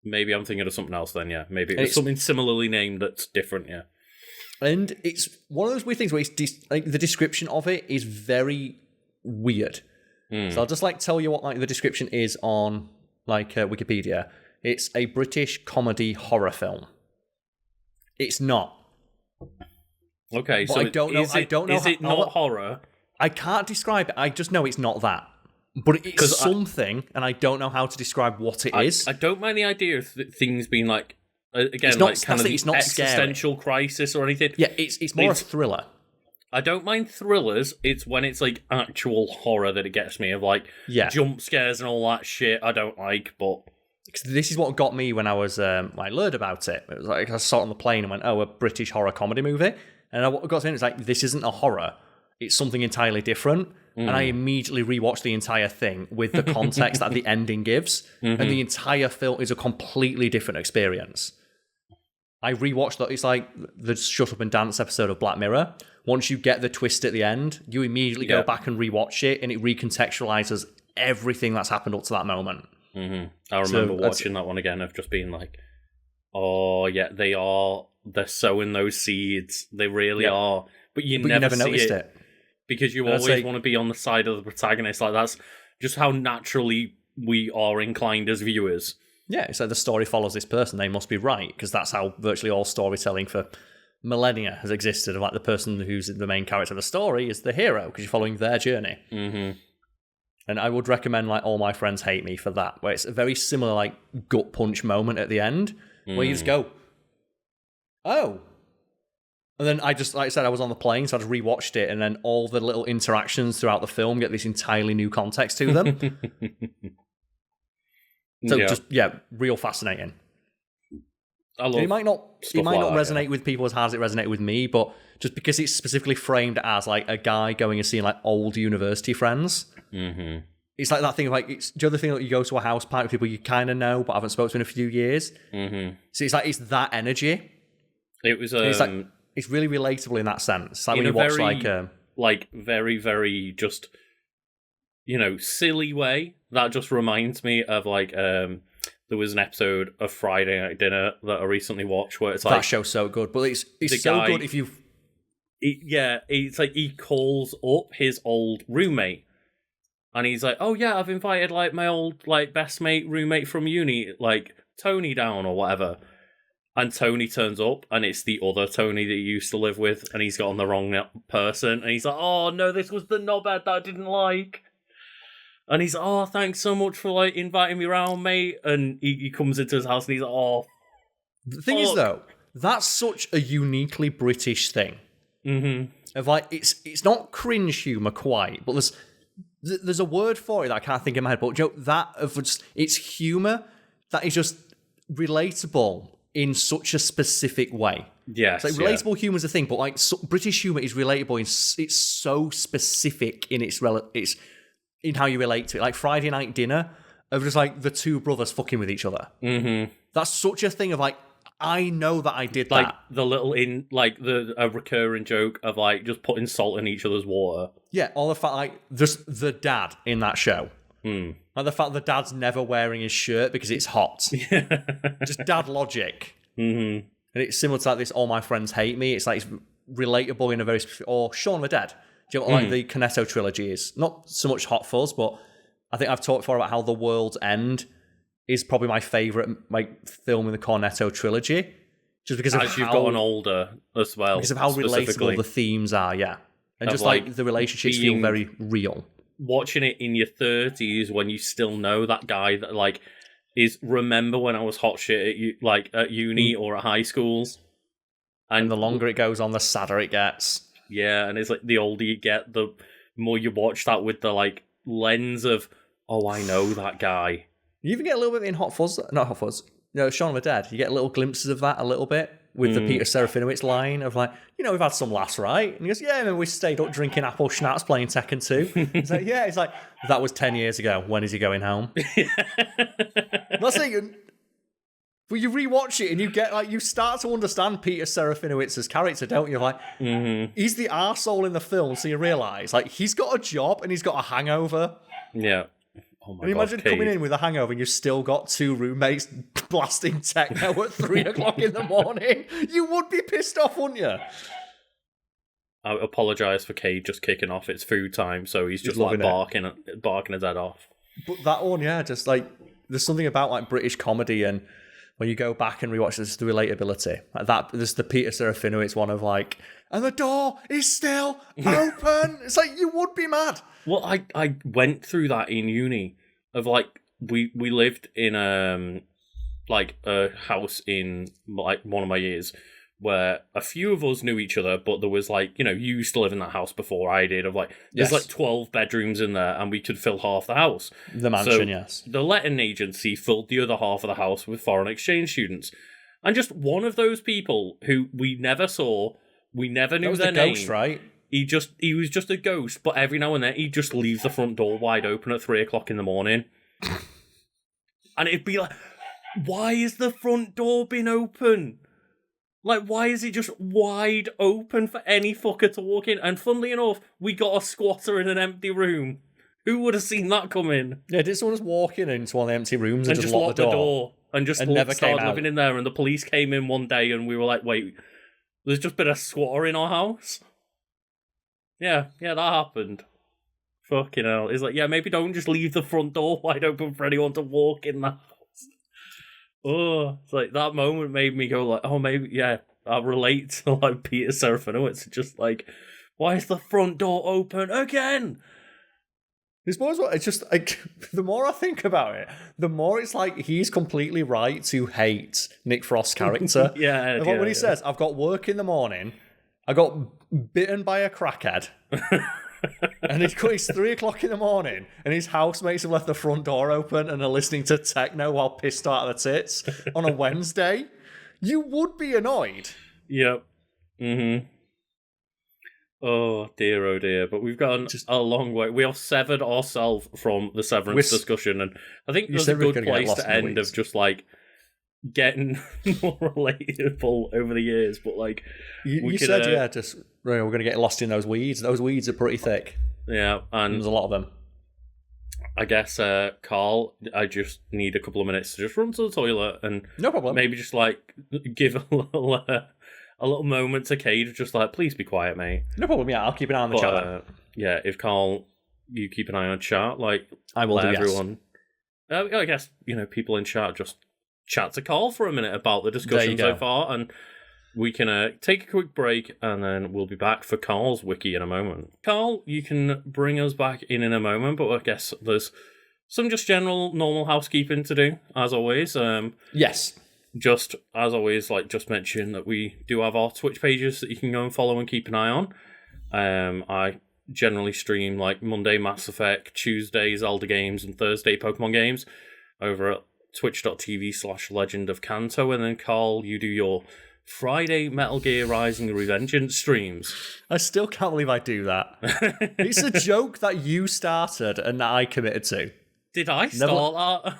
Maybe I'm thinking of something else then, yeah. Maybe it's something similarly named that's different, yeah. And it's one of those weird things where the description of it is very weird. So I'll just tell you what the description is on Wikipedia. It's a British comedy horror film. It's not. Okay, but so I don't know. Is it not horror? I can't describe it. I just know it's not that. But it's something, and I don't know how to describe what it is. I don't mind the idea of things being like, again, it's not existential crisis or anything. Yeah, it's more a thriller. I don't mind thrillers. It's when it's like actual horror that it gets me, of like jump scares and all that shit I don't like, but... This is what got me when I was learned about it. It was like I saw it on the plane and went, oh, a British horror comedy movie. And I got to it, it's like, this isn't a horror. It's something entirely different. And I immediately rewatched the entire thing with the context that the ending gives. And the entire film is a completely different experience. I rewatched that. It's like the Shut Up and Dance episode of Black Mirror. Once you get the twist at the end, you immediately go back and rewatch it, and it recontextualizes everything that's happened up to that moment. I remember watching that one again of just being like, oh, yeah, they're sowing those seeds. They really are. But you never noticed it. Because you always want to be on the side of the protagonist. Like, that's just how naturally we are inclined as viewers. Yeah, it's like the story follows this person. They must be right, because that's how virtually all storytelling for millennia has existed. Like, the person who's the main character of the story is the hero, because you're following their journey. And I would recommend All My Friends Hate Me for that, where it's a very similar gut punch moment at the end, where you just go, oh. And then I just, like I said, I was on the plane, so I just rewatched it, and then all the little interactions throughout the film get this entirely new context to them. So real fascinating. It might not resonate with people as hard as it resonated with me, but just because it's specifically framed as a guy going and seeing old university friends. It's like that thing of it's the other thing that you go to a house party with people you kind of know but haven't spoken to in a few years. So it's that energy. It was it's really relatable in that sense. It's like when you watch very, very just silly way. That just reminds me of there was an episode of Friday Night Dinner that I recently watched where it's that show's so good, but it's so good if you. It's like he calls up his old roommate, and he's like, "Oh yeah, I've invited my old best mate roommate from uni, Tony down or whatever." And Tony turns up, and it's the other Tony that he used to live with, and he's got on the wrong person, and he's like, "Oh no, this was the knobhead that I didn't like." And he's like, "Oh, thanks so much for inviting me around, mate." And he comes into his house, and he's like, "Oh." The thing is, though, that's such a uniquely British thing. Of it's not cringe humor quite, but there's a word for it that I can't think in my head. But it's humor that is just relatable in such a specific way. Yes, relatable humor is a thing, but British humor is relatable. It's so specific in its in how you relate to it. Like Friday Night Dinner of just the two brothers fucking with each other. That's such a thing of I know that I did that. The little a recurring joke of just putting salt in each other's water. Yeah, all the fact just the dad in that show. Like the fact the dad's never wearing his shirt because it's hot. Just dad logic. And it's similar to this All My Friends Hate Me. It's it's relatable in a very specific... Or Shaun of the Dead. Do you know what the Cornetto trilogy is? Not so much Hot Fuzz, but I think I've talked before about how The World's End is probably my favourite film in the Cornetto trilogy. Just because of you've gotten older as well. Because of how relatable the themes are, yeah. And just the relationships feel very real. Watching it in your 30s when you still know that guy that is remember when I was hot shit at uni or at high school. And the longer it goes on, the sadder it gets. Yeah, and it's the older you get, the more you watch that with the lens of, oh, I know that guy. You even get a little bit in Hot Fuzz, not Hot Fuzz, Shaun of the Dead. You get little glimpses of that a little bit with the Peter Serafinowicz line of like, we've had some laughs, right? And he goes, yeah, and we stayed up drinking apple schnapps playing Tekken 2. It's like, yeah, it's like, that was 10 years ago. When is he going home? That's it. But you rewatch it and you get like, you start to understand Peter Serafinowicz's character, don't you? Like, he's the arsehole in the film, so you realise, like, he's got a job and he's got a hangover. Yeah. Oh my God, imagine Cade. coming in with a hangover and you've still got two roommates blasting techno at 3 o'clock in the morning. You would be pissed off, wouldn't you? I apologise for Cade just kicking off. It's food time, so he's just like barking his head off. But that one, yeah, just like, there's something about like British comedy, and when you go back and rewatch this, the relatability. Like that, there's the Peter Serafinowicz one of like, and the door is still open. It's like, you would be mad. Well, I went through that in uni of like, we lived in like a house in like one of my years where a few of us knew each other, but there was like, you used to live in that house before I did, of like, there's like 12 bedrooms in there and we could fill half the house. The mansion, yes. The letting agency filled the other half of the house with foreign exchange students. And just one of those people who we never saw, we never knew their name. Ghost, right? He was just a ghost, but every now and then he'd just leave the front door wide open at 3 o'clock in the morning. And it'd be like, why is the front door been open? Like, why is it just wide open for any fucker to walk in? And funnily enough, we got a squatter in an empty room. Who would have seen that coming? Yeah, did someone just walk in into one of the empty rooms and just lock the door? And just never started living in there, and the police came in one day and we were like, wait, there's just been a squatter in our house? Yeah, that happened. Fucking hell. It's like, yeah, maybe don't just leave the front door wide open for anyone to walk in the house. Oh, it's like that moment made me go like, oh, maybe, yeah, I relate to like Peter Serafinowicz. Just like, why is the front door open again? It's just like, the more I think about it, the more it's like he's completely right to hate Nick Frost's character. When he says, I've got work in the morning, I got bitten by a crackhead, and it's 3 o'clock in the morning, and his housemates have left the front door open and are listening to techno while pissed out of the tits on a Wednesday. You would be annoyed. Yep. Mm-hmm. Oh dear. But we've gone a long way. We have severed ourselves from the severance discussion, and I think there's a good place to end of just like getting more relatable over the years. But like you said, we're going to get lost in those weeds. Those weeds are pretty thick. Yeah, and there's a lot of them. I guess, Karl, I just need a couple of minutes to just run to the toilet and no problem. Maybe just like give a little moment to Cade, just like, please be quiet, mate. No problem. Yeah, I'll keep an eye on the chat. Yeah, if Karl, you keep an eye on chat, like I will. Let everyone. I guess people in chat just chat to Karl for a minute about the discussion so far, and we can take a quick break, and then we'll be back for Karl's wiki in a moment. Karl, you can bring us back in a moment, but I guess there's some just general normal housekeeping to do, as always. Yes. Just, as always, just mention that we do have our Twitch pages that you can go and follow and keep an eye on. I generally stream, Monday Mass Effect, Tuesday Zelda games, and Thursday Pokemon games over at twitch.tv/Legend of Kanto, and then Karl, you do your Friday Metal Gear Rising Revengeance streams. I still can't believe I do that. It's a joke that you started and that I committed to. Did I start that?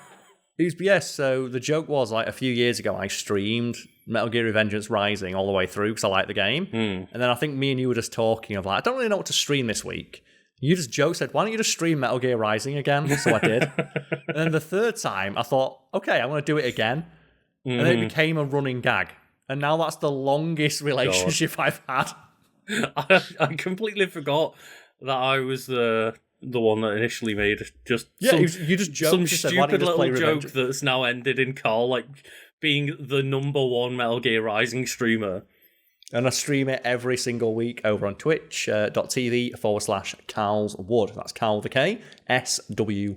Yes, so the joke was a few years ago I streamed Metal Gear Revengeance Rising all the way through because I like the game. And then I think me and you were just talking of I don't really know what to stream this week. You just said, why don't you just stream Metal Gear Rising again? So I did. And then the third time I thought, okay, I'm going to do it again. And then it became a running gag. And now that's the longest relationship I've had. I completely forgot that I was the one that initially made you just joked. Some stupid little joke that's now ended in Karl being the number one Metal Gear Rising streamer. And I stream it every single week over on twitch.tv/Karl's Wood. That's Karl with a K, SWOOD.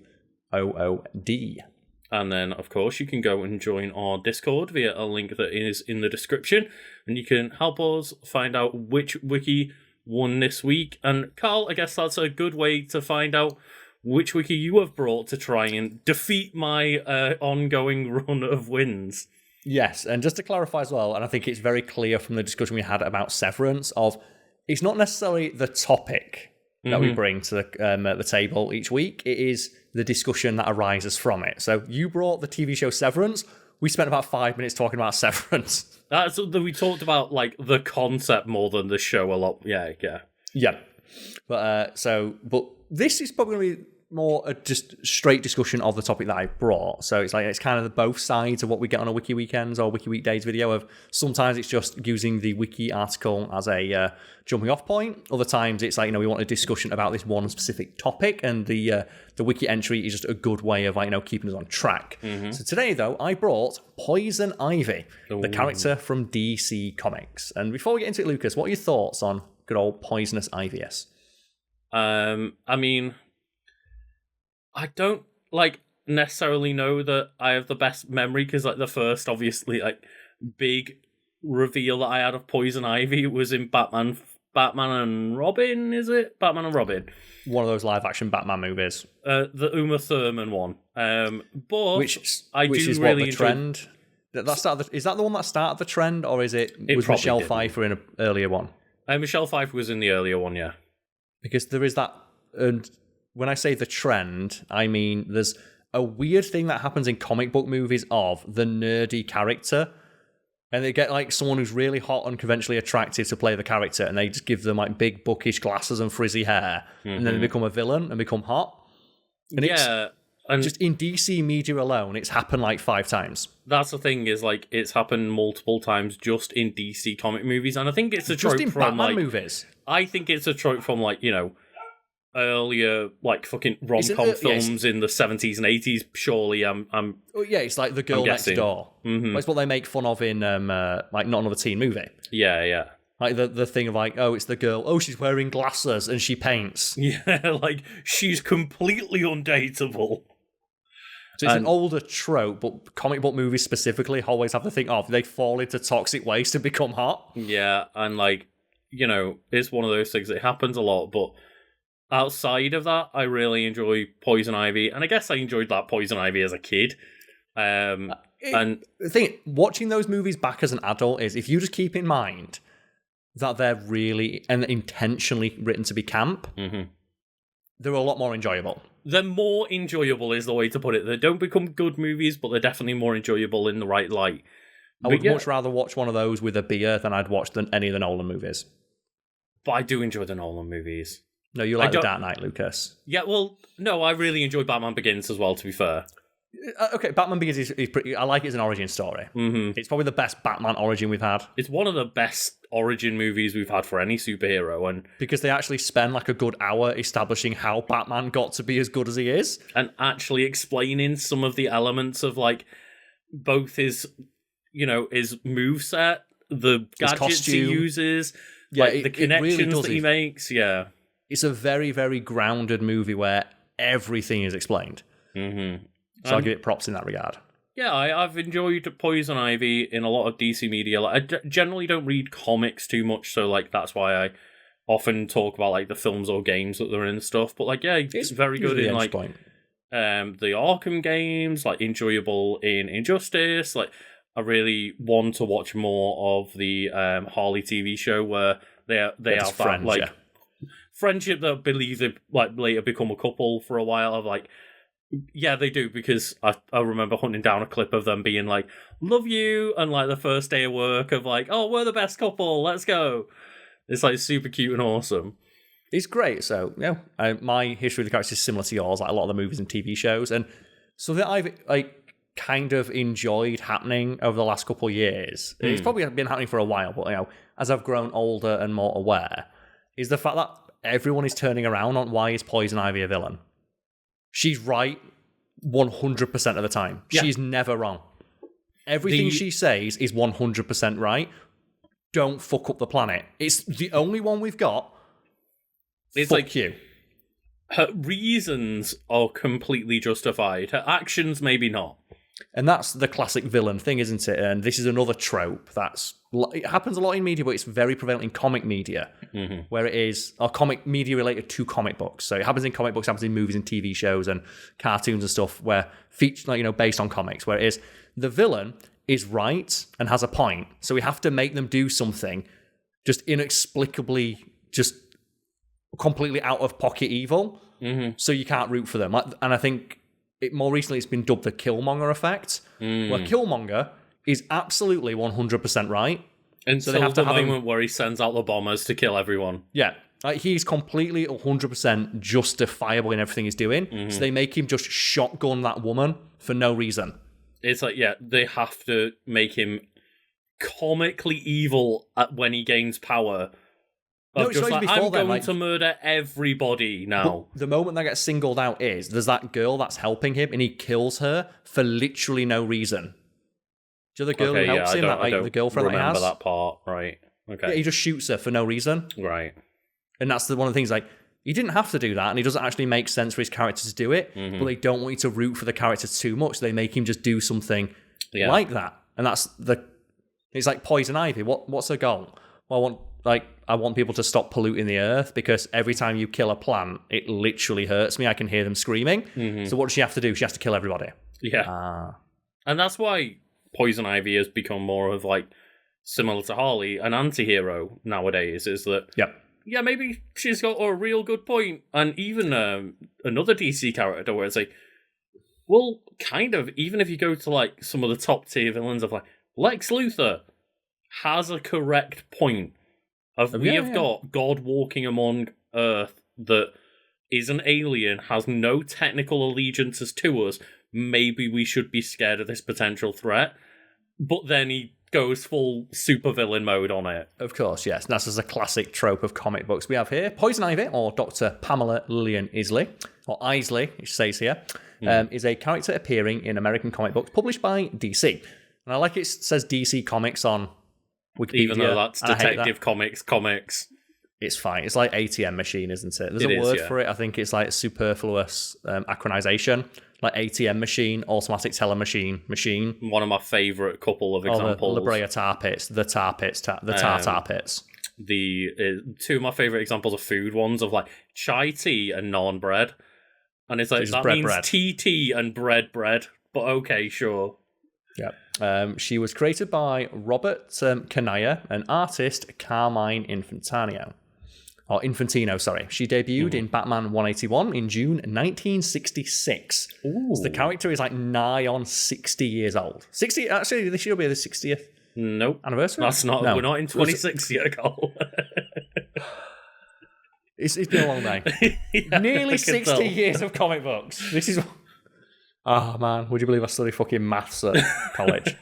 And then, of course, you can go and join our Discord via a link that is in the description. And you can help us find out which wiki won this week. And Karl, I guess that's a good way to find out which wiki you have brought to try and defeat my ongoing run of wins. Yes, and just to clarify as well, and I think it's very clear from the discussion we had about Severance, of it's not necessarily the topic that we bring to the table each week. It is the discussion that arises from it. So you brought the TV show Severance. We spent about 5 minutes talking about Severance. We talked about like the concept more than the show a lot. Yeah. But this is probably going to be more a just straight discussion of the topic that I brought. So it's kind of the both sides of what we get on a Wiki Weekends or Wiki Weekdays video. Of sometimes it's just using the wiki article as a jumping off point. Other times it's like, we want a discussion about this one specific topic, and the wiki entry is just a good way of keeping us on track. So today though, I brought Poison Ivy, the character from DC Comics. And before we get into it, Lucas, what are your thoughts on good old Poisonous Ivy-S? I mean, I don't necessarily know that I have the best memory, because the first obviously big reveal that I had of Poison Ivy was in Batman and Robin. Is it Batman and Robin? One of those live action Batman movies. The Uma Thurman one. But which is really what the trend. Is that the one that started the trend, or was Michelle Pfeiffer in an earlier one? Michelle Pfeiffer was in the earlier one, yeah. Because there is that, and when I say the trend, I mean there's a weird thing that happens in comic book movies of the nerdy character, and they get someone who's really hot and conventionally attractive to play the character, and they just give them big bookish glasses and frizzy hair, and then they become a villain and become hot. And and just in DC media alone, it's happened 5 times. That's the thing, is it's happened multiple times just in DC comic movies, and I think it's a trope just in from Batman movies. I think it's a trope from earlier fucking rom-com films in the 70s and 80s. Surely it's like The Girl Next Door. It's what they make fun of in Not Another Teen Movie. Yeah. The thing of it's the girl, she's wearing glasses and she paints. Yeah, she's completely undateable. So it's an older trope, but comic book movies specifically always have the thing of they fall into toxic waste to become hot. Yeah, and it's one of those things that happens a lot, but outside of that, I really enjoy Poison Ivy, and I guess I enjoyed that Poison Ivy as a kid. And the thing, watching those movies back as an adult is, if you just keep in mind that they're really and intentionally written to be camp, they're a lot more enjoyable. They're more enjoyable is the way to put it. They don't become good movies, but they're definitely more enjoyable in the right light. I would much rather watch one of those with a beer than I'd watch any of the Nolan movies. But I do enjoy the Nolan movies. No, you like The Dark Knight, Lucas. Yeah, well, no, I really enjoy Batman Begins as well, to be fair. Okay, Batman Begins is pretty... I like it as an origin story. It's probably the best Batman origin we've had. It's one of the best origin movies we've had for any superhero. And because they actually spend a good hour establishing how Batman got to be as good as he is. And actually explaining some of the elements of, both his, his moveset, the gadgets he uses, the connections really that he makes, yeah. It's a very, very grounded movie where everything is explained. So I'll give it props in that regard. Yeah, I've enjoyed Poison Ivy in a lot of DC media. I generally don't read comics too much, so that's why I often talk about the films or games that they're in and stuff. But it's very good in the Arkham games, enjoyable in Injustice. I really want to watch more of the Harley TV show where they have that friendship that I believe they later become a couple for a while of yeah, they do, because I remember hunting down a clip of them being love you, and the first day of work of oh, we're the best couple, let's go. It's super cute and awesome. It's great. So my history with the characters is similar to yours, a lot of the movies and TV shows, and something that I've kind of enjoyed happening over the last couple of years. It's probably been happening for a while, but as I've grown older and more aware, is the fact that everyone is turning around on why is Poison Ivy a villain. She's right 100% of the time. Yeah. She's never wrong. Everything she says is 100% right. Don't fuck up the planet. It's the only one we've got. It's fuck you. Her reasons are completely justified. Her actions, maybe not. And that's the classic villain thing, isn't it? And this is another trope it happens a lot in media, but it's very prevalent in comic media, where it is, or comic media related to comic books. So it happens in comic books, happens in movies and TV shows and cartoons and stuff, where based on comics, where it is the villain is right and has a point. So we have to make them do something just inexplicably, just completely out of pocket evil. So you can't root for them. And I think more recently it's been dubbed the Killmonger effect, where Killmonger is absolutely 100% right. Until so they have the moment where he sends out the bombers to kill everyone. Yeah. He's completely 100% justifiable in everything he's doing. So they make him just shotgun that woman for no reason. It's like, they have to make him comically evil when he gains power. No, it's just like, I'm going to murder everybody now. The moment that gets singled out is, there's that girl that's helping him, and he kills her for literally no reason. Do you know the girl who helps him? The girlfriend that he has? Remember that part, right. Okay. Yeah, he just shoots her for no reason. Right. And that's one of the things, like, he didn't have to do that, and it doesn't actually make sense for his character to do it, but they don't want you to root for the character too much, so they make him just do something like that. And it's like Poison Ivy. What's her goal? Well, I want people to stop polluting the earth, because every time you kill a plant, it literally hurts me. I can hear them screaming. So what does she have to do? She has to kill everybody. Yeah. And that's why Poison Ivy has become more of, like, similar to Harley, an anti-hero nowadays, is that... Yeah, maybe she's got a real good point. And even another DC character where it's like, well, kind of, even if you go to, like, some of the top tier villains of, like, Lex Luthor has a correct point of we have got God walking among Earth that is an alien, has no technical allegiances to us. Maybe we should be scared of this potential threat. But then he goes full supervillain mode on it. Of course, yes. That's just a classic trope of comic books. We have here Poison Ivy, or Dr. Pamela Lillian Isley, or Isley, it says here, is a character appearing in American comic books published by DC. And I like it says DC Comics on Wikipedia. Even though that's Detective Comics. It's fine. It's like ATM machine, isn't it? There's a word for it. I think it's like superfluous acronization. Like ATM machine, automatic teller machine. One of my favourite couple of examples. The La Brea tar pits, the tar pits. Two of my favourite examples of food ones of like chai tea and naan bread. And it's like, that means tea and bread. But okay, sure. Yeah. She was created by Robert Canaya and artist Carmine Infantino. She debuted in Batman 181 in June 1966. So the character is like nigh on 60 years old. 60, actually, this year will be the 60th anniversary. That's not, we're not in 26 yet, Karl. It's been a long day. Nearly 60 years of comic books. This is... Oh, man, would you believe I study fucking maths at college?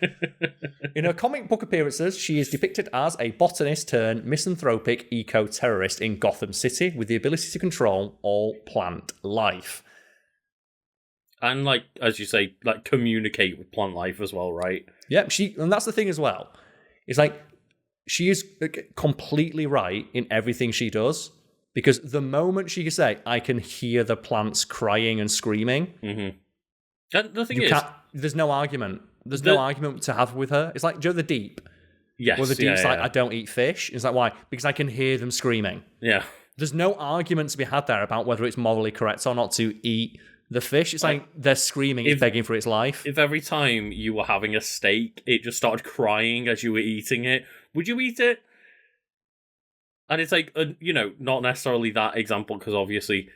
In her comic book appearances, she is depicted as a botanist turned misanthropic eco-terrorist in Gotham City with the ability to control all plant life. And, like, as you say, like, communicate with plant life as well, right? Yeah, and that's the thing as well. It's like, she is completely right in everything she does, because the moment she can say, I can hear the plants crying and screaming... The thing is, there's no argument. There's no argument to have with her. It's like Joe the Deep. Yes. Where the Deep's like, I don't eat fish. It's like, why? Because I can hear them screaming. Yeah. There's no argument to be had there about whether it's morally correct or not to eat the fish. It's like they're screaming, it's begging for its life. If every time you were having a steak, it just started crying as you were eating it, would you eat it? And it's like, not necessarily that example, because obviously...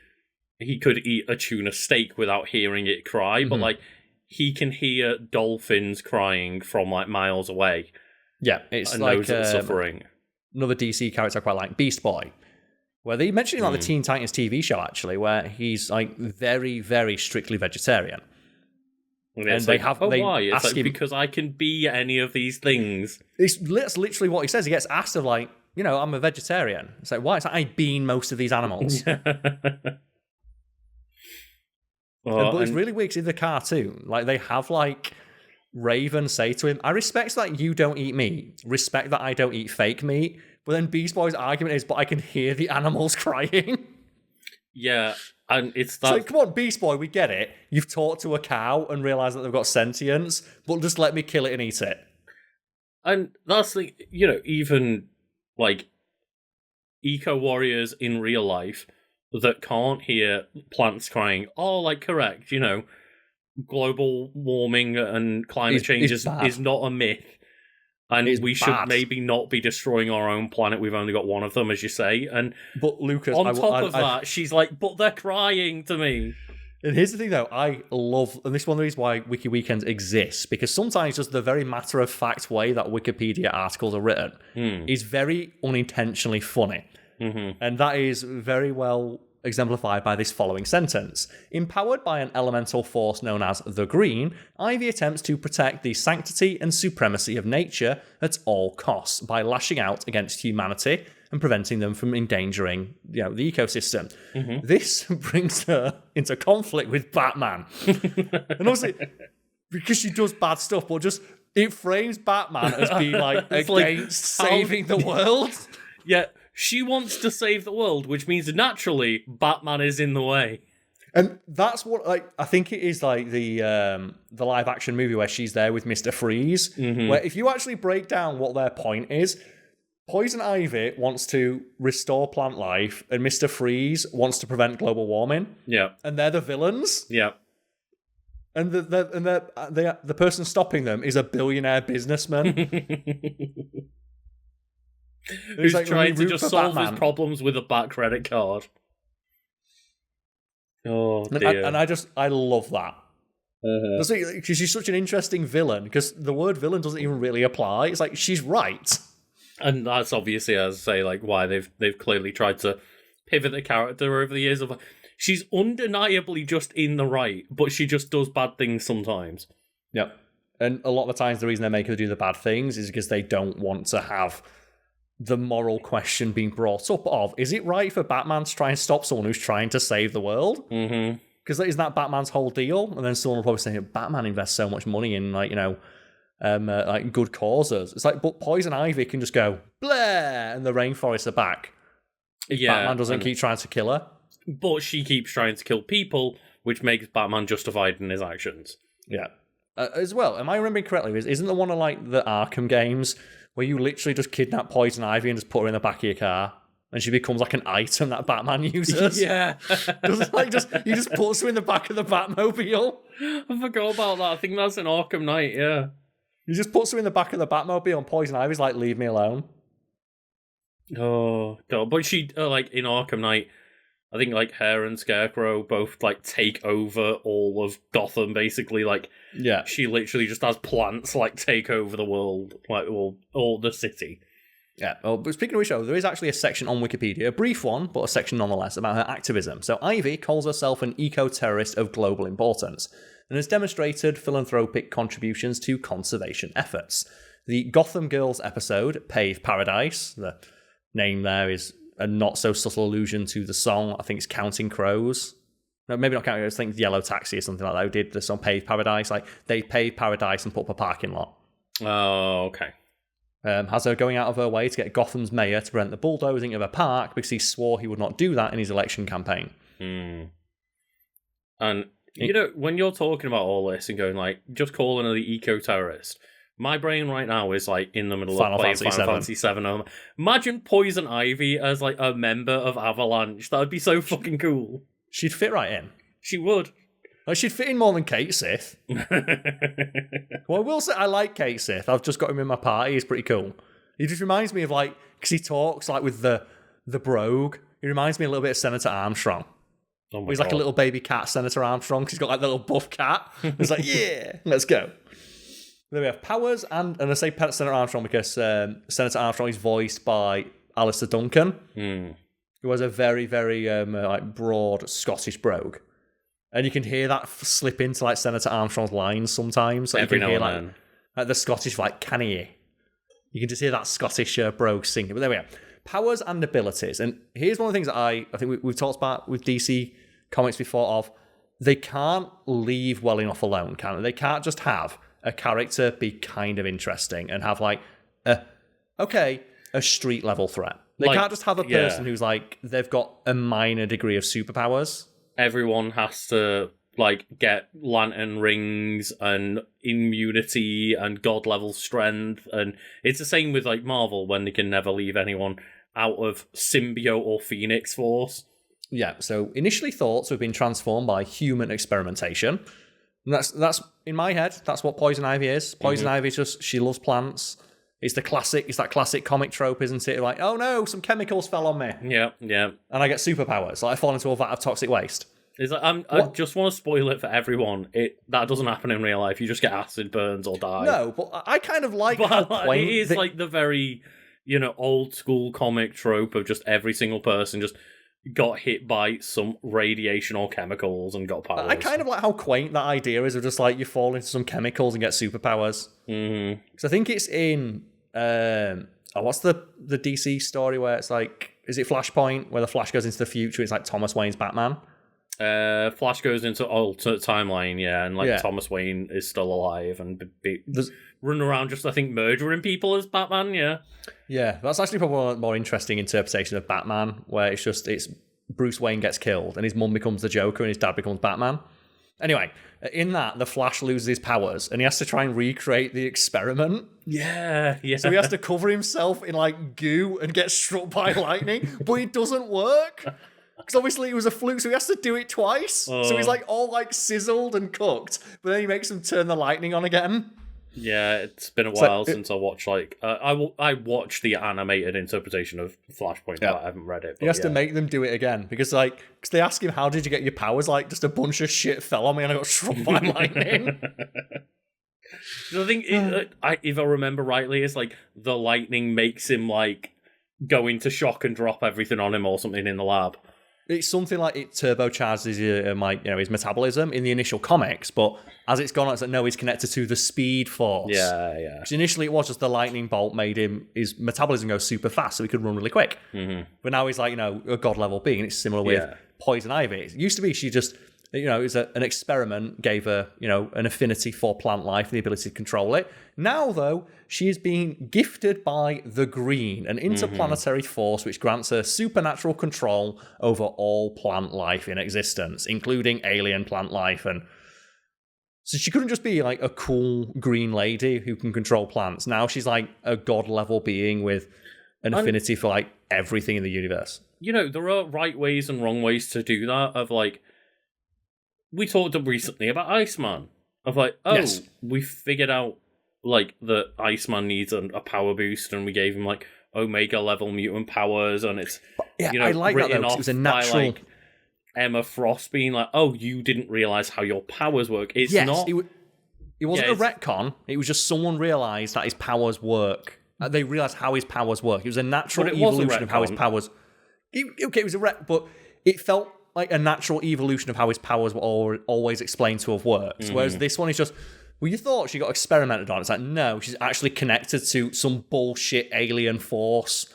he could eat a tuna steak without hearing it cry, but, like, he can hear dolphins crying from, like, miles away. Yeah, it's and like... knows it's suffering. Another DC character I quite like, Beast Boy, where they mentioned it on the Teen Titans TV show, actually, where he's, like, very, very strictly vegetarian. And they have... why? It's like, because I can be any of these things. That's literally what he says. He gets asked of, like, I'm a vegetarian. It's like, why? It's like, I bean most of these animals. But it's really weird, 'cause in the cartoon, like, they have, like, Raven say to him, I respect that you don't eat meat, respect that I don't eat fake meat, but then Beast Boy's argument is, but I can hear the animals crying. Yeah, And it's that... So, come on, Beast Boy, we get it. You've talked to a cow and realised that they've got sentience, but just let me kill it and eat it. And that's the, even, like, eco-warriors in real life that can't hear plants crying, correct, global warming and climate change is not a myth. And we should maybe not be destroying our own planet. We've only got one of them, as you say. But Lucas, on top of that, she's like, but they're crying to me. And here's the thing, though. I love, and this is one of the reasons why Wiki Weekends exists, because sometimes just the very matter-of-fact way that Wikipedia articles are written is very unintentionally funny. Mm-hmm. And that is very well exemplified by this following sentence. Empowered by an elemental force known as the Green, Ivy attempts to protect the sanctity and supremacy of nature at all costs by lashing out against humanity and preventing them from endangering the ecosystem. Mm-hmm. This brings her into conflict with Batman. And obviously, because she does bad stuff, but just it frames Batman as being against saving the world. Yeah. She wants to save the world, which means naturally Batman is in the way. And that's what I think it is the live action movie where she's there with Mr. Freeze, where if you actually break down what their point is, Poison Ivy wants to restore plant life and Mr. Freeze wants to prevent global warming. Yeah. And they're the villains. Yeah. And the person stopping them is a billionaire businessman. Who's trying to just solve his problems with a Bat credit card. Oh, dear. And I love that. Because she's such an interesting villain, because the word villain doesn't even really apply. It's like, she's right. And that's obviously, as I say, why they've clearly tried to pivot the character over the years. She's undeniably just in the right, but she just does bad things sometimes. Yep. And a lot of the times the reason they make her do the bad things is because they don't want to have the moral question being brought up of, is it right for Batman to try and stop someone who's trying to save the world? Mm-hmm. Because isn't that Batman's whole deal? And then someone will probably say, Batman invests so much money in, good causes. It's like, but Poison Ivy can just go, blah, and the rainforests are back. If Batman doesn't keep trying to kill her. But she keeps trying to kill people, which makes Batman justified in his actions. Yeah. As well, am I remembering correctly, isn't there one of the Arkham games where you literally just kidnap Poison Ivy and just put her in the back of your car, and she becomes an item that Batman uses? Yeah. He just puts her in the back of the Batmobile. I forgot about that. I think that's in Arkham Knight, yeah. He just puts her in the back of the Batmobile, and Poison Ivy's like, leave me alone. Oh, God. But she, in Arkham Knight, I think her and Scarecrow both take over all of Gotham, basically. Yeah, she literally just has plants take over the world, all the city. Yeah. Well, but speaking of which, there is actually a section on Wikipedia, a brief one, but a section nonetheless, about her activism. So Ivy calls herself an eco-terrorist of global importance and has demonstrated philanthropic contributions to conservation efforts. The Gotham Girls episode, Pave Paradise, the name there is a not so subtle allusion to the song. I think it's Counting Crows. No, maybe not Counting Crows. I think Yellow Taxi or something like that. Who did the song Pave Paradise? They paved paradise and put up a parking lot. Oh, okay. Has her going out of her way to get Gotham's mayor to prevent the bulldozing of a park because he swore he would not do that in his election campaign. And when you're talking about all this and going just calling her the eco-terrorist, my brain right now is in the middle of playing Final Fantasy VII. Imagine Poison Ivy as a member of Avalanche. That would be so fucking cool. She'd fit right in. She would. She'd fit in more than Kate Sith. Well, I will say I like Kate Sith. I've just got him in my party. He's pretty cool. He just reminds me of because he talks with the brogue. He reminds me a little bit of Senator Armstrong. Oh my He's God. A little baby cat, Senator Armstrong. He's got the little buff cat. He's yeah, let's go. Then we have powers, and I say Senator Armstrong because Senator Armstrong is voiced by Alistair Duncan, who has a very, very broad Scottish brogue. And you can hear that slip into Senator Armstrong's lines sometimes. Every you can now hear and then. The Scottish can he? You can just hear that Scottish brogue singing. But there we go. Powers and abilities. And here's one of the things that I think we've talked about with DC Comics before of, they can't leave well enough alone, can they? They can't just have a character be kind of interesting and have a street level threat. They can't just have a person who's they've got a minor degree of superpowers. everyone has to get lantern rings and immunity and god level strength, and it's the same with Marvel when they can never leave anyone out of symbiote or Phoenix Force. Yeah, so initially thoughts have been transformed by human experimentation. And that's in my head, that's what Poison Ivy is. Poison Ivy is just, she loves plants. It's that classic comic trope, isn't it? Oh no, some chemicals fell on me. Yeah. And I get superpowers. I fall into a vat of toxic waste. It's I just want to spoil it for everyone. That doesn't happen in real life. You just get acid burns or die. No, but I kind of like how quaint... It is the very, old school comic trope of just every single person just got hit by some radiation or chemicals and got powers. I kind of like how quaint that idea is of just you fall into some chemicals and get superpowers. Mm-hmm. Because I think it's in... what's the DC story where it's is it Flashpoint, where the Flash goes into the future, it's Thomas Wayne's Batman? Flash goes into alternate timeline, and Thomas Wayne is still alive and running around just, I think, murdering people as Batman, yeah. Yeah, that's actually probably a more interesting interpretation of Batman, where it's Bruce Wayne gets killed and his mum becomes the Joker and his dad becomes Batman. Anyway, in that, the Flash loses his powers and he has to try and recreate the experiment. Yeah. So he has to cover himself in goo and get struck by lightning, but it doesn't work. Because obviously it was a fluke, so he has to do it twice. Oh. So he's all sizzled and cooked, but then he makes him turn the lightning on again. Yeah, it's been a while since I watched I watched the animated interpretation of Flashpoint, but I haven't read it. He has to make them do it again because because they ask him, how did you get your powers? Just a bunch of shit fell on me and I got struck by lightning. I think if I remember rightly, it's the lightning makes him go into shock and drop everything on him or something in the lab. It's something it turbocharges his metabolism in the initial comics, but as it's gone on, it's no, he's connected to the Speed Force. Yeah. Because initially it was just the lightning bolt made his metabolism go super fast, so he could run really quick. Mm-hmm. But now he's a god level being. It's similar with Poison Ivy. It used to be she just, it was an experiment, gave her, an affinity for plant life and the ability to control it. Now, though, she is being gifted by the Green, an interplanetary force which grants her supernatural control over all plant life in existence, including alien plant life. And so she couldn't just be a cool green lady who can control plants. Now she's a god-level being with an affinity for everything in the universe. There are right ways and wrong ways to do that. Of we talked recently about Iceman. Of yes, we figured out that Iceman needs a power boost, and we gave him Omega level mutant powers, and it's I like that though, it was a natural. By, Emma Frost being you didn't realize how your powers work. It's not. It wasn't a retcon. It was just someone realized that his powers work. They realized how his powers work. It was a natural evolution of how his powers. It was a but it felt like a natural evolution of how his powers were always explained to have worked. Mm. Whereas this one is just. Well, you thought she got experimented on. It's no, she's actually connected to some bullshit alien force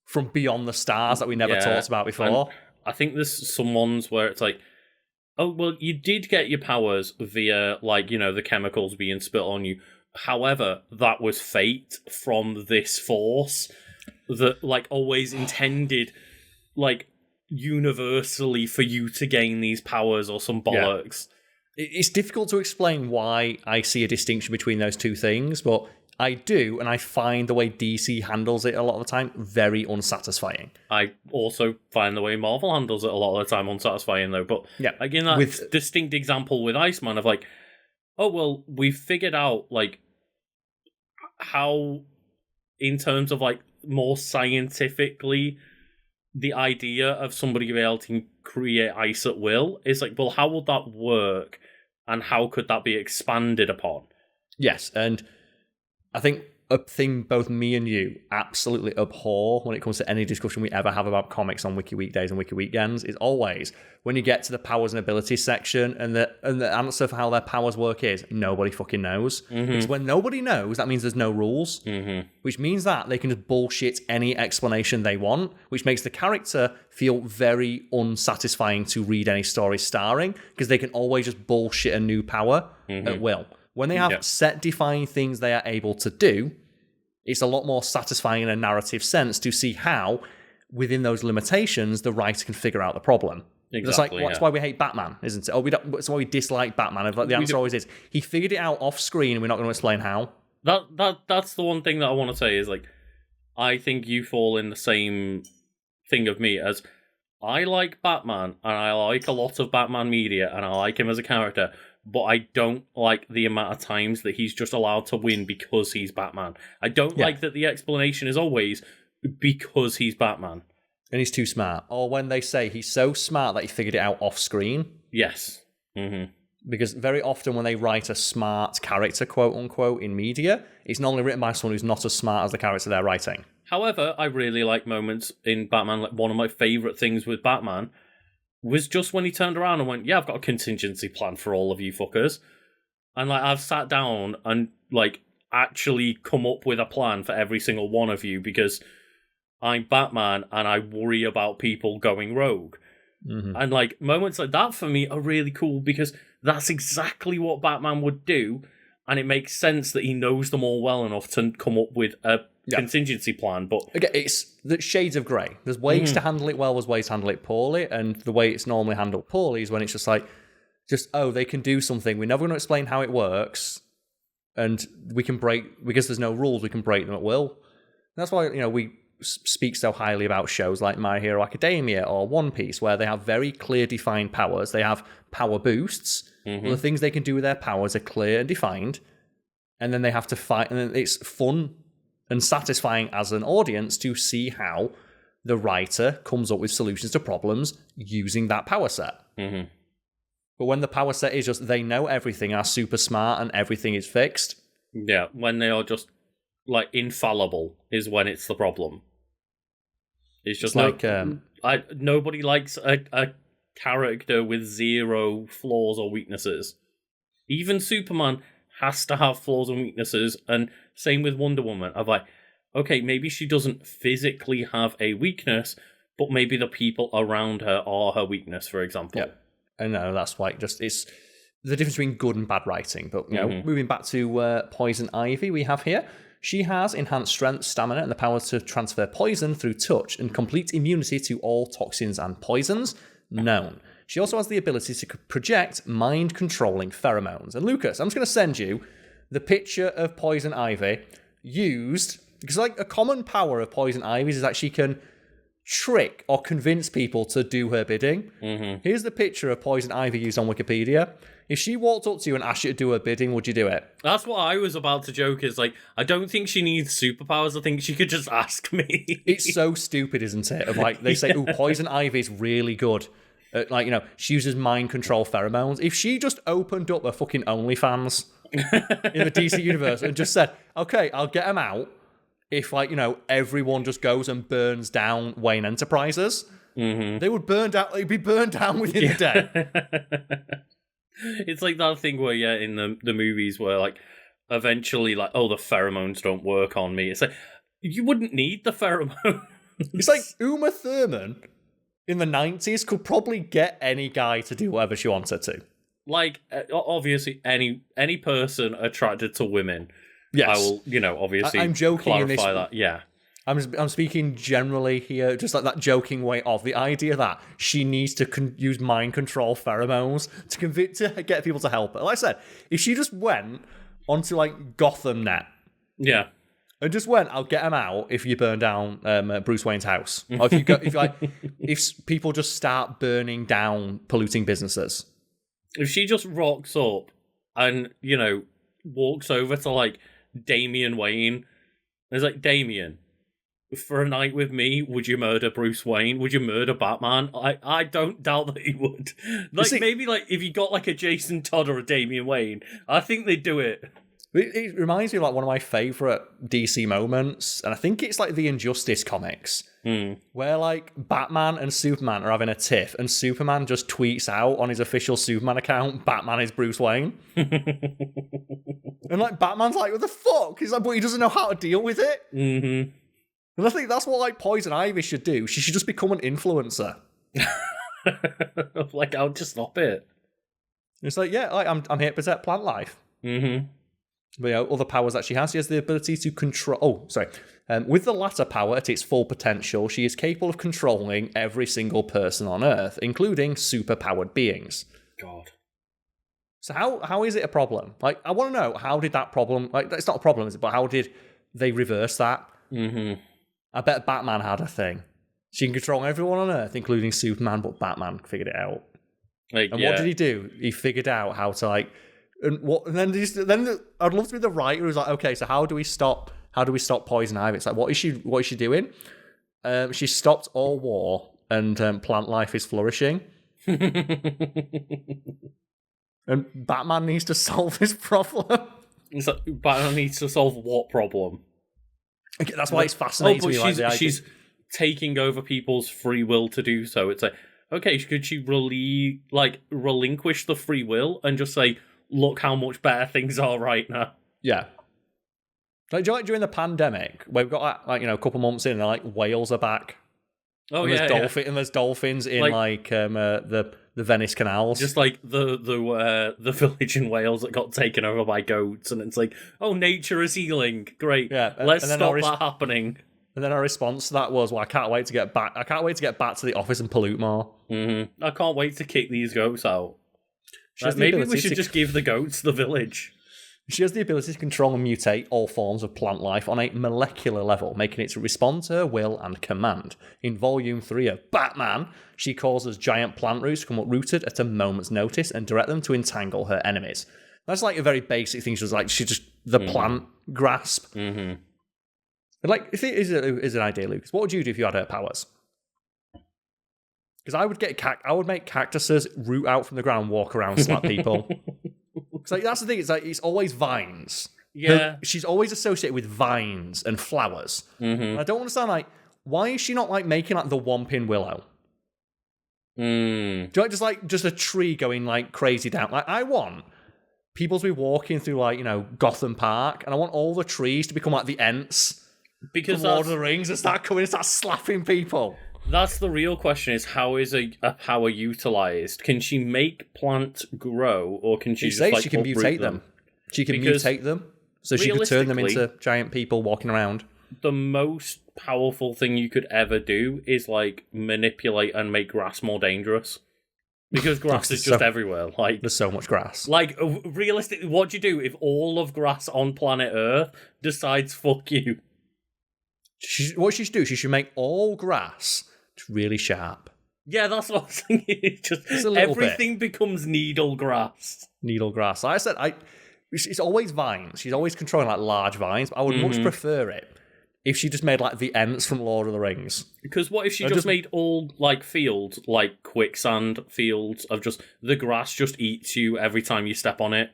from beyond the stars that we never talked about before. And I think there's some ones where it's oh, well, you did get your powers via, the chemicals being spit on you. However, that was fate from this force that, always intended, universally for you to gain these powers or some bollocks. Yeah. It's difficult to explain why I see a distinction between those two things, but I do, and I find the way DC handles it a lot of the time very unsatisfying. I also find the way Marvel handles it a lot of the time unsatisfying, though. But again, that distinct example with Iceman of oh, well, we figured out, how, in terms of, more scientifically, the idea of somebody being able to create ice at will is well, how would that work? And how could that be expanded upon? Yes, and I think a thing both me and you absolutely abhor when it comes to any discussion we ever have about comics on Wiki Weekdays and Wiki Weekends is always when you get to the powers and abilities section and the answer for how their powers work is nobody fucking knows. Mm-hmm. Because when nobody knows, that means there's no rules, which means that they can just bullshit any explanation they want, which makes the character feel very unsatisfying to read any story starring because they can always just bullshit a new power at will. When they have set defined things they are able to do, it's a lot more satisfying in a narrative sense to see how, within those limitations, the writer can figure out the problem. Exactly. That's why we hate Batman, isn't it? Or that's why we dislike Batman. The answer always is he figured it out off screen, and we're not going to explain how. That's the one thing that I want to say is like, I think you fall in the same thing of me as I like Batman, and I like a lot of Batman media, and I like him as a character, but I don't like the amount of times that he's just allowed to win because he's Batman. I don't like that the explanation is always because he's Batman. And he's too smart. Or when they say he's so smart that he figured it out off screen. Yes. Mm-hmm. Because very often when they write a smart character, quote unquote, in media, it's normally written by someone who's not as smart as the character they're writing. However, I really like moments in Batman. Like, one of my favourite things with Batman was just when he turned around and went, yeah, I've got a contingency plan for all of you fuckers. And like, I've sat down and like actually come up with a plan for every single one of you because I'm Batman and I worry about people going rogue. Mm-hmm. And like, moments like that for me are really cool because that's exactly what Batman would do, and it makes sense that he knows them all well enough to come up with a contingency plan. But again, it's the shades of grey. There's ways to handle it well, there's ways to handle it poorly, and the way it's normally handled poorly is when it's just like, they can do something, we're never going to explain how it works, and we can break, because there's no rules, we can break them at will. And that's why, we speak so highly about shows like My Hero Academia or One Piece, where they have very clear defined powers. They have power boosts. The things they can do with their powers are clear and defined, and then they have to fight, and then it's fun and satisfying as an audience to see how the writer comes up with solutions to problems using that power set. But when the power set is just they know everything, are super smart, and everything is fixed. Yeah, when they are just like infallible is when it's the problem. It's just nobody likes a character with zero flaws or weaknesses. Even Superman has to have flaws and weaknesses, and same with Wonder Woman. I'm like, okay, maybe she doesn't physically have a weakness, but maybe the people around her are her weakness, for example. Yeah, I know, that's why it's the difference between good and bad writing. But, moving back to Poison Ivy we have here. She has enhanced strength, stamina, and the power to transfer poison through touch and complete immunity to all toxins and poisons known. She also has the ability to project mind-controlling pheromones. And Lucas, I'm just going to send you the picture of Poison Ivy used, because like a common power of Poison Ivy's is that she can trick or convince people to do her bidding. Here's the picture of Poison Ivy used on Wikipedia. If she walked up to you and asked you to do her bidding, would you do it? That's what I was about to joke, is like, I don't think she needs superpowers. I think she could just ask me. It's so stupid, isn't it? Of like, they say, Poison Ivy's really good. She uses mind control pheromones. If she just opened up a fucking OnlyFans in the DC universe and just said, okay, I'll get them out if, everyone just goes and burns down Wayne Enterprises, they would burn down. They'd be burned down within a day. It's like that thing where, in the movies where, like, eventually, like, the pheromones don't work on me. It's like, you wouldn't need the pheromones. It's like Uma Thurman in the 90s could probably get any guy to do whatever she wanted to. Like, obviously, any person attracted to women. Yes. I will, obviously I'm joking clarify in this, that. Yeah. I'm speaking generally here, just like that joking way of the idea that she needs to use mind control pheromones to get people to help her. Like I said, if she just went onto like Gotham Net, and just went, I'll get them out if you burn down Bruce Wayne's house, or if people just start burning down polluting businesses. If she just rocks up and walks over to like Damian Wayne, and is like, Damian, for a night with me, would you murder Bruce Wayne? Would you murder Batman? I don't doubt that he would. Maybe if you got like a Jason Todd or a Damian Wayne, I think they'd do it. It reminds me of like one of my favourite DC moments, and I think it's like the Injustice comics, where like Batman and Superman are having a tiff, and Superman just tweets out on his official Superman account, Batman is Bruce Wayne. And like Batman's like, what the fuck? He's like, but he doesn't know how to deal with it. And I think that's what like Poison Ivy should do. She should just become an influencer. Like, I'll just stop it. It's like, I'm here to protect plant life. other powers that she has the ability to control... Oh, sorry. With the latter power at its full potential, she is capable of controlling every single person on Earth, including super-powered beings. God. So how is it a problem? Like, I want to know, how did that problem... Like, it's not a problem, is it? But how did they reverse that? Mm-hmm. I bet Batman had a thing. She can control everyone on Earth, including Superman, but Batman figured it out. What did he do? He figured out how to, like... And then I'd love to be the writer who's like, okay, so how do we stop Poison Ivy? It's like, what is she doing? She stopped all war and plant life is flourishing. And Batman needs to solve this problem. So Batman needs to solve what problem? Okay, that's why it's fascinating to me. She's taking over people's free will to do so. It's like, okay, could she relinquish the free will and just say, look how much better things are right now? Yeah. Like, do you like during the pandemic, where we've got a couple months in, and like whales are back. Oh, and yeah, and there's dolphins in the Venice canals. Just like the village in Wales that got taken over by goats, and it's like, oh, nature is healing. Great. Yeah. Let's stop that happening. And then our response to that was, well, I can't wait to get back to the office and pollute more. Mm-hmm. I can't wait to kick these goats out. Maybe we should just give the goats the village. She has the ability to control and mutate all forms of plant life on a molecular level, making it to respond to her will and command. In Volume 3 of Batman, she causes giant plant roots to come uprooted at a moment's notice and direct them to entangle her enemies. That's like a very basic thing. She just the plant grasp. Mm-hmm. Like, if it is an idea, Lucas, what would you do if you had her powers? Because I would make cactuses root out from the ground and walk around and slap people. It's like, that's the thing. It's like, it's always vines. Yeah. She's always associated with vines and flowers. Mm-hmm. And I don't understand, like, why is she not like making like the Whomping Willow? Do you like just a tree going like crazy down? Like, I want people to be walking through like, Gotham Park, and I want all the trees to become like the Ents because from Lord of the Rings and start slapping people. That's the real question: is how is a power utilized? Can she make plants grow, or can she just she can mutate them? She can mutate them, so she could turn them into giant people walking around. The most powerful thing you could ever do is like manipulate and make grass more dangerous, because grass is just everywhere. Like, there's so much grass. Like, realistically, what do you do if all of grass on planet Earth decides fuck you? What she should do? She should make all grass really sharp. Yeah, that's what I'm saying. It's just everything becomes needle grass. Needle grass. Like I said, it's always vines. She's always controlling like large vines. But I would much prefer it if she just made like the Ents from Lord of the Rings. Because what if she just made all like fields, like quicksand fields of just the grass just eats you every time you step on it?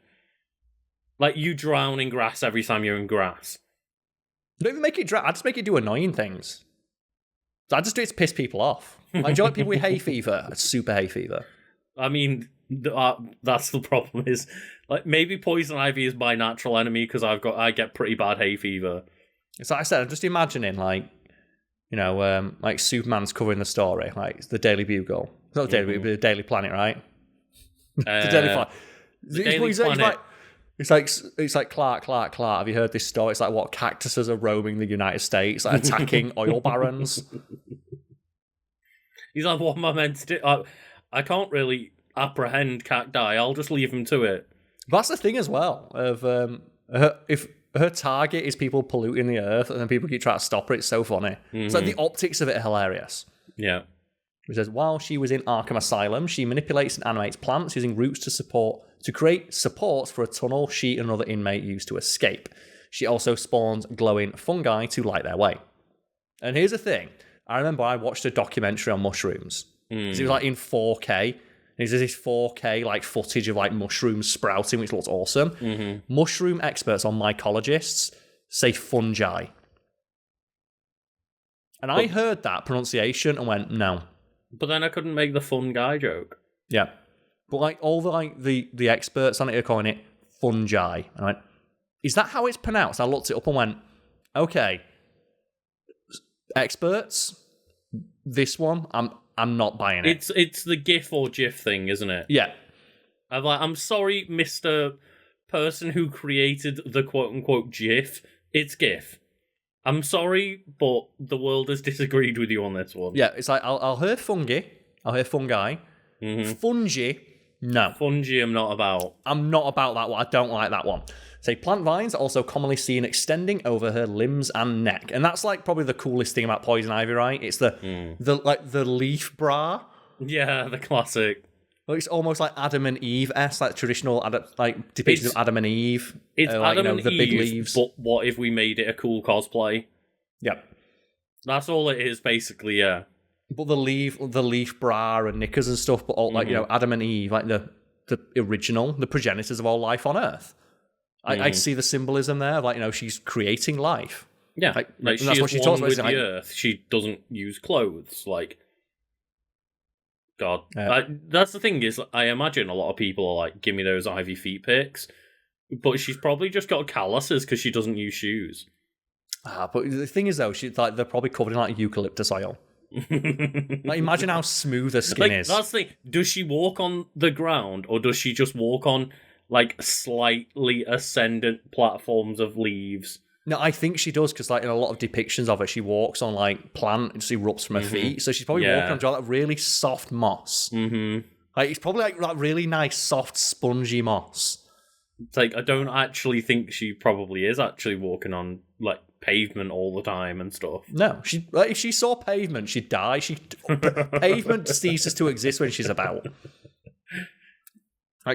Like, you drown in grass every time you're in grass. Don't even make it dry. I just make it do annoying things. So I just do it to piss people off. Like, do you like people with hay fever? Super hay fever. I mean, that's the problem. Is like, maybe poison ivy is my natural enemy because I get pretty bad hay fever. So like I said, I'm just imagining like Superman's covering the story, like the Daily Bugle. It's not the Daily Bugle, the Daily Planet, right? The Daily Planet. It's like Clark. Have you heard this story? It's like what cactuses are roaming the United States, like attacking oil barons. He's like, what am I meant to do? I can't really apprehend cacti. I'll just leave them to it. That's the thing as well. Of if her target is people polluting the earth, and then people keep trying to stop her, it's so funny. It's like the optics of it are hilarious. Yeah. It says, while she was in Arkham Asylum, she manipulates and animates plants using roots to create supports for a tunnel she and another inmate used to escape. She also spawns glowing fungi to light their way. And here's the thing. I remember I watched a documentary on mushrooms. It was like in 4K. And there's this 4K like footage of like mushrooms sprouting, which looks awesome. Mushroom experts or mycologists say fungi. And I heard that pronunciation and went, no. But then I couldn't make the fun guy joke. Yeah. But like all the experts on it are calling it fungi. And I went, is that how it's pronounced? I looked it up and went, okay. Experts, this one, I'm not buying it. It's the GIF or GIF thing, isn't it? Yeah. I'm sorry, Mr. person who created the quote-unquote GIF, it's GIF. I'm sorry, but the world has disagreed with you on this one. Yeah, it's like, I'll hear fungi. I'll hear fungi. Fungi, no. Fungi I'm not about. I'm not about that one. I don't like that one. Say, plant vines are also commonly seen extending over her limbs and neck. And that's like probably the coolest thing about poison ivy, right? It's the leaf bra. Yeah, the classic. Well, it's almost like Adam and Eve-esque, like traditional depictions of Adam and Eve. It's Adam and the Eve, big leaves. But what if we made it a cool cosplay? Yep. That's all it is, basically, yeah. But the leaf bra and knickers and stuff, but all Adam and Eve, like the original, the progenitors of all life on Earth. I see the symbolism there, she's creating life. Yeah, like she is one with the Earth. She doesn't use clothes, God. That's the thing is, I imagine a lot of people are like, give me those ivy feet pics, but she's probably just got calluses because she doesn't use shoes. But the thing is, though, they're probably covered in eucalyptus oil. Imagine how smooth her skin is. That's the thing. Does she walk on the ground, or does she just walk on slightly ascendant platforms of leaves? No, I think she does, because in a lot of depictions of her, she walks on plant and just erupts from her feet. So she's probably walking on really soft moss. It's probably really nice, soft, spongy moss. It's I don't actually think she probably is actually walking on pavement all the time and stuff. No, if she saw pavement, she'd die. Pavement ceases to exist when she's about.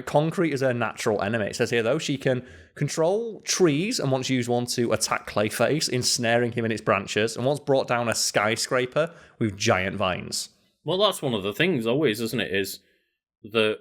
Concrete is her natural enemy. It says here, though, she can control trees and once used one to attack Clayface, ensnaring him in its branches, and once brought down a skyscraper with giant vines. Well, that's one of the things always, isn't it, is that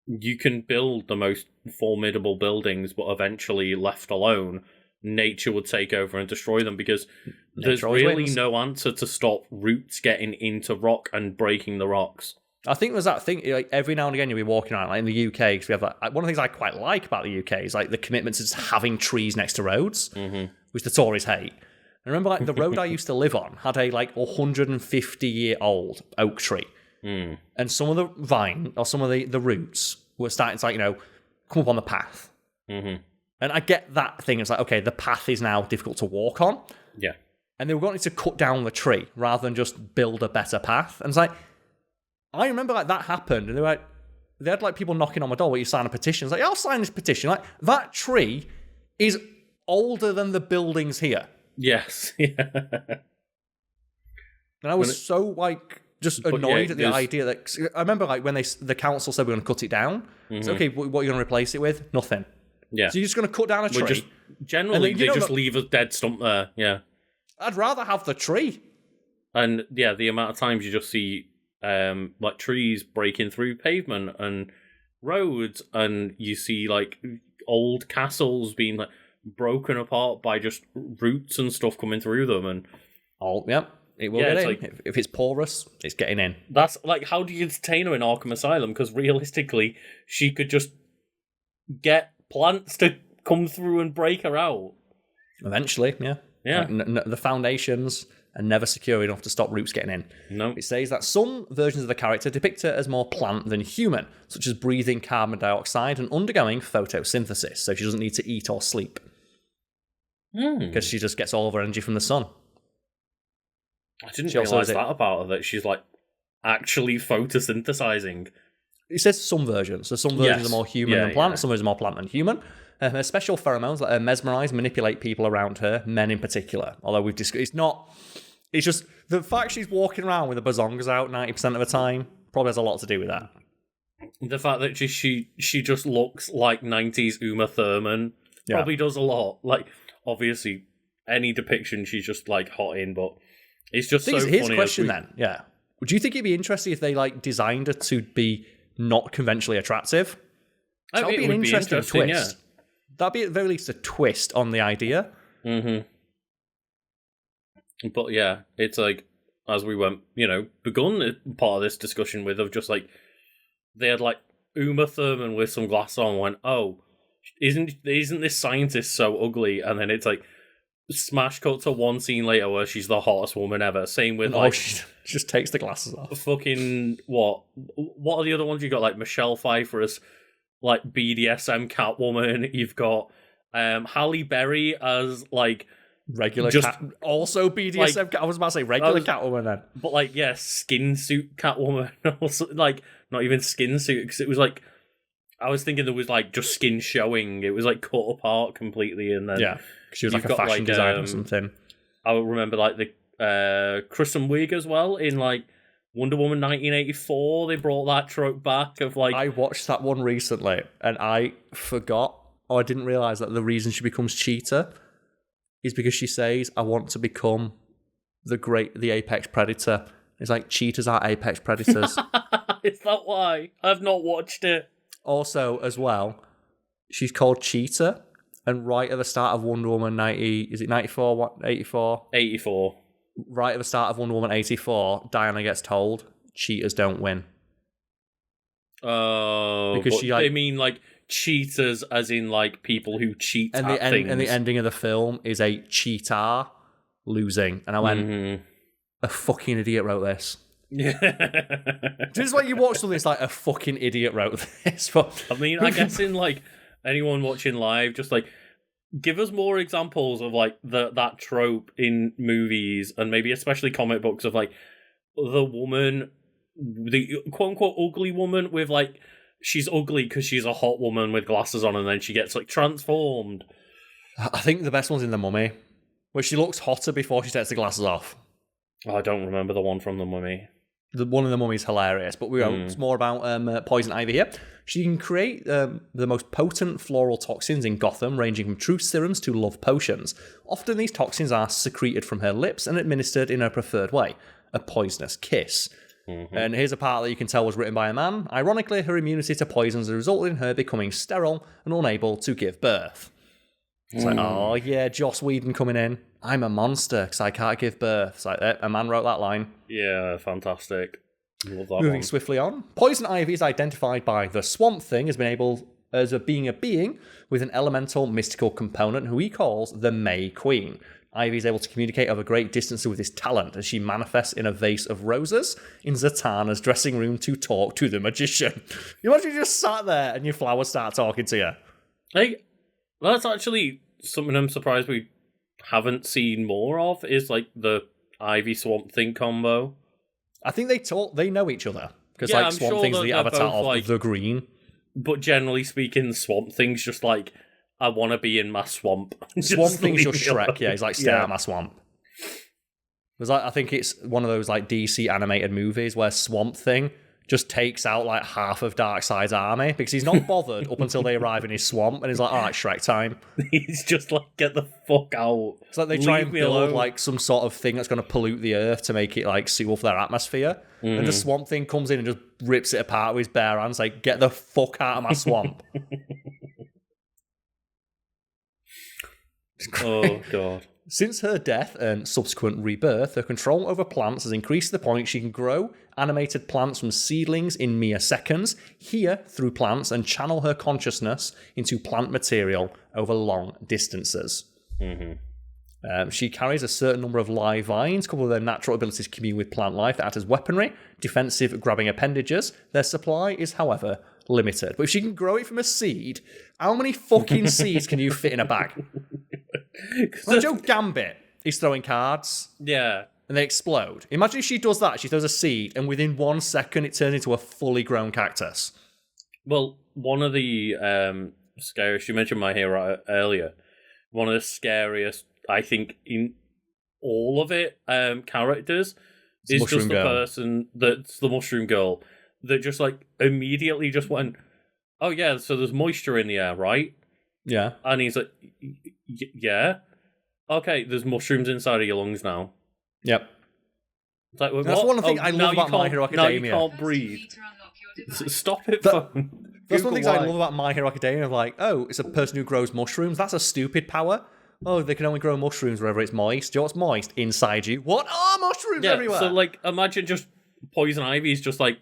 you can build the most formidable buildings, but eventually, left alone, nature would take over and destroy them, because there's really no answer to stop roots getting into rock and breaking the rocks. I think there's that thing, every now and again you'll be walking around, in the UK, because we have one of the things I quite like about the UK is the commitment to just having trees next to roads, which the Tories hate. I remember the road I used to live on had a 150-year-old oak tree. And some of the vine, or some of the roots were starting to come up on the path. And I get that thing, it's okay, the path is now difficult to walk on. Yeah. And they were wanting to cut down the tree rather than just build a better path. And it's I remember that happened, and they had people knocking on my door, will you sign a petition? It's I'll sign this petition. That tree is older than the buildings here. Yes. Yeah. And I was just annoyed at the idea that, I remember when the council said we're going to cut it down. It's okay, what are you going to replace it with? Nothing. Yeah. So you're just going to cut down a tree? Generally, they just leave a dead stump there, yeah. I'd rather have the tree. And yeah, the amount of times you just see trees breaking through pavement and roads, and you see old castles being broken apart by just roots and stuff coming through them, and it will get in. If it's porous, it's getting in. That's how do you detain her in Arkham Asylum? Because realistically, she could just get plants to come through and break her out. Eventually, yeah. The foundations are never secure enough to stop roots getting in. No. It says that some versions of the character depict her as more plant than human, such as breathing carbon dioxide and undergoing photosynthesis, so she doesn't need to eat or sleep. Because she just gets all of her energy from the sun. I didn't realise that about her, that she's actually photosynthesizing. It says some versions. So some versions are more human than plant, some versions are more plant than human. Her special pheromones let her mesmerize, manipulate people around her, men in particular. Although we've discussed, it's just the fact she's walking around with the bazongas out 90% of the time probably has a lot to do with that. The fact that she just looks like 90s Uma Thurman probably does a lot. Obviously, any depiction she's just hot in, but it's just so funny. Here's a question then. Yeah, would you think it'd be interesting if they designed her to be not conventionally attractive? That would be an interesting twist. Yeah. That'd be at the very least a twist on the idea. But yeah, it's as we went, begun part of this discussion with, of just they had Uma Thurman with some glasses on and went, oh, isn't this scientist so ugly? And then it's smash cut to one scene later where she's the hottest woman ever. Same with she just takes the glasses off. Fucking what are the other ones you got? Michelle Pfeiffer as like BDSM Catwoman. You've got Halle Berry as like regular cat. Also BDSM. Like, I was about to say regular Catwoman then, but like skin suit Catwoman. Also like not even skin suit because it was like I was thinking there was like just skin showing. It was like cut apart completely, and then she was like a fashion designer or something. I remember like the Kristen Wiig as well in like Wonder Woman 1984. They brought that trope back of like I watched that one recently and I forgot. I didn't realise that the reason she becomes Cheetah is because she says, I want to become the apex predator. It's like cheetahs are apex predators. Is that why? I've not watched it. Also, as well, she's called Cheetah, and right at the start of Wonder Woman 94, what, 84? 84. Right at the start of Wonder Woman 84, Diana gets told, cheetahs don't win. Oh, because they mean like cheaters as in like people who cheat at things. And the ending of the film is a cheetah losing. And I went, a fucking idiot wrote this. Yeah. This is when you watch something, it's like, a fucking idiot wrote this. But I mean, I guess in like anyone watching live, just like give us more examples of like that trope in movies and maybe especially comic books of like the woman, the quote unquote ugly woman with like she's ugly because she's a hot woman with glasses on and then she gets like transformed. I think the best one's in The Mummy, where she looks hotter before she takes the glasses off. Oh, I don't remember the one from The Mummy. The one in The Mummy is hilarious, but it's more about Poison Ivy here. She can create the most potent floral toxins in Gotham, ranging from truth serums to love potions. Often these toxins are secreted from her lips and administered in her preferred way, a poisonous kiss. And here's a part that you can tell was written by a man. Ironically, her immunity to poisons resulted in her becoming sterile and unable to give birth. It's like, oh yeah, Joss Whedon coming in. I'm a monster because I can't give birth. It's like, a man wrote that line. Yeah, fantastic. Love that Moving swiftly on. Poison Ivy is identified by the Swamp Thing as being a being with an elemental mystical component who he calls the May Queen. Ivy is able to communicate over great distances with his talent as she manifests in a vase of roses in Zatanna's dressing room to talk to the magician. You imagine you just sat there and your flowers start talking to you. Hey, that's actually something I'm surprised we haven't seen more of, is like the Ivy Swamp Thing combo. I think they know each other. Because Swamp Thing's the avatar of the green. But generally speaking, Swamp Thing's just like, I want to be in my swamp. Swamp Thing's just Shrek, yeah. He's like, stay out of my swamp. Because I think it's one of those like DC animated movies where Swamp Thing just takes out like half of Darkseid's army because he's not bothered up until they arrive in his swamp and he's like, all right, Shrek time. He's just like, get the fuck out. It's like they try and build like some sort of thing that's going to pollute the earth to make it like suitable for their atmosphere. And the Swamp Thing comes in and just rips it apart with his bare hands, like, get the fuck out of my swamp. Oh, God. Since her death and subsequent rebirth, her control over plants has increased to the point she can grow animated plants from seedlings in mere seconds, hear through plants, and channel her consciousness into plant material over long distances. She carries a certain number of live vines, coupled with their natural abilities to commune with plant life that act as weaponry, defensive grabbing appendages. Their supply is, however, limited. But if she can grow it from a seed, how many fucking seeds can you fit in a bag? Like Joe Gambit, he's throwing cards. Yeah. And they explode. Imagine if she does that. She throws a seed, and within 1 second, it turns into a fully grown cactus. Well, one of the scariest, you mentioned My Hero earlier, one of the scariest, I think, in all of it, characters is just the person that's the mushroom girl that just like immediately just went, oh yeah, so there's moisture in the air, right? Yeah. And he's like, yeah. Okay, there's mushrooms inside of your lungs now. Yep. It's like, that's one of the things I love about My Hero Academia. Now you can't breathe. Stop it, phone. That's one of the things I love about My Hero Academia. Like, oh, it's a person who grows mushrooms. That's a stupid power. Oh, they can only grow mushrooms wherever it's moist. Do you know what's moist? Inside you. What are mushrooms everywhere? So, like, imagine just Poison Ivy's just, like,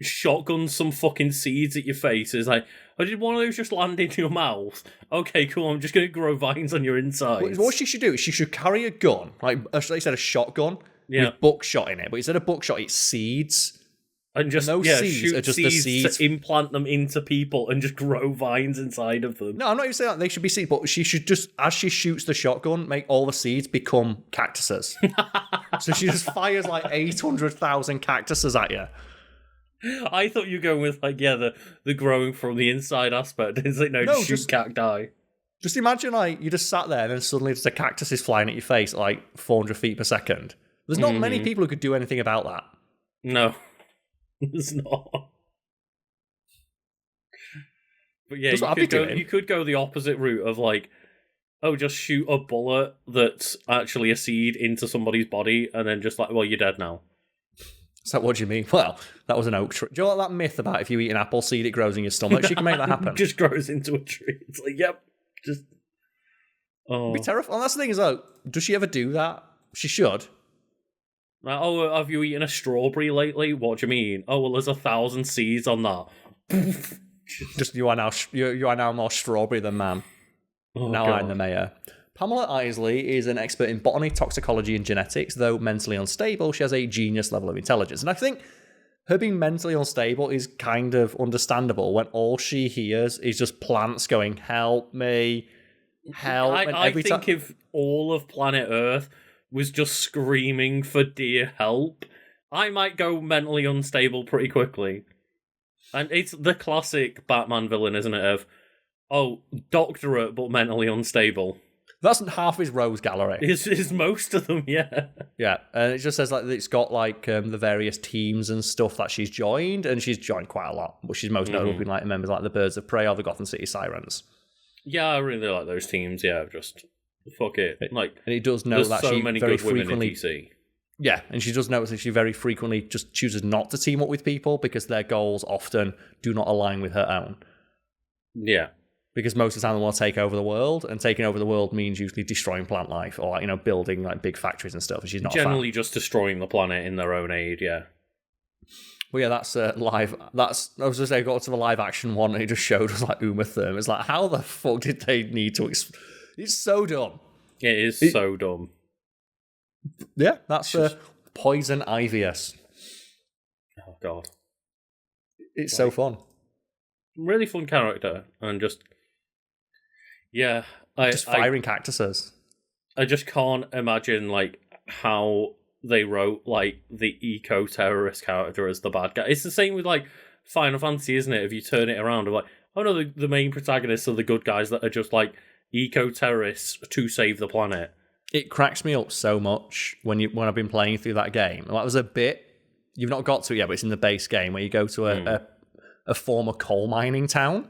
shotgun some fucking seeds at your face. It's like, oh, did one of those just land in your mouth? Okay, cool, I'm just going to grow vines on your insides. What she should do is she should carry a gun, like they said, a shotgun, with buckshot in it. But instead of buckshot, it's seeds. And just, and those seeds are just the seeds to implant them into people and just grow vines inside of them. No, I'm not even saying that they should be seeds, but she should just, as she shoots the shotgun, make all the seeds become cactuses. So she just fires like 800,000 cactuses at you. I thought you were going with, like, the growing from the inside aspect. It's like, no, just shoot cacti. Just imagine, like, you just sat there and then suddenly just a cactus is flying at your face at like 400 feet per second. There's not many people who could do anything about that. No. It's not. But yeah, you could go the opposite route of like, just shoot a bullet that's actually a seed into somebody's body and then just like, well, you're dead now. So what do you mean? Well, that was an oak tree. Do you know that myth about if you eat an apple seed, it grows in your stomach? She can make that happen. Just grows into a tree. It's like, yep, just... Oh. It'd be terrifying. And that's the thing is, though, does she ever do that? She should. Like, have you eaten a strawberry lately? What do you mean? Oh, well, there's 1,000 seeds on that. Just you are now more strawberry than man. Now God. I'm the mayor. Pamela Isley is an expert in botany, toxicology, and genetics. Though mentally unstable, she has a genius level of intelligence. And I think her being mentally unstable is kind of understandable when all she hears is just plants going, "Help me, help!" I think if all of planet Earth was just screaming for dear help, I might go mentally unstable pretty quickly. And it's the classic Batman villain, isn't it, of, doctorate but mentally unstable. That's half his rose gallery. Is most of them, yeah. Yeah, and it just says like it's got like the various teams and stuff that she's joined, and she's joined quite a lot, but she's most notable being like members like the Birds of Prey or the Gotham City Sirens. Yeah, I really like those teams, yeah, just... Fuck it. Like, and he does know that she many very good women frequently. In DC. Yeah, and she does notice that she very frequently just chooses not to team up with people because their goals often do not align with her own. Yeah. Because most of the time they want to take over the world, and taking over the world means usually destroying plant life or building like big factories and stuff. And she's not generally just destroying the planet in their own aid. Yeah. Well, yeah, that's live. I was just saying, I got to the live action one, and it just showed us like Uma Thurman. It's like, how the fuck did they need to? It's so dumb. It is so dumb. Yeah, that's Poison Ivyus. Oh, God. It's so fun. Really fun character. And just... Yeah. Firing cactuses. I just can't imagine, like, how they wrote, like, the eco-terrorist character as the bad guy. It's the same with, like, Final Fantasy, isn't it? If you turn it around, of like, oh no, the main protagonists are the good guys that are just, like, eco-terrorists to save the planet. It cracks me up so much when I've been playing through that game. That was a bit you've not got to it yet, but it's in the base game where you go to a former coal mining town.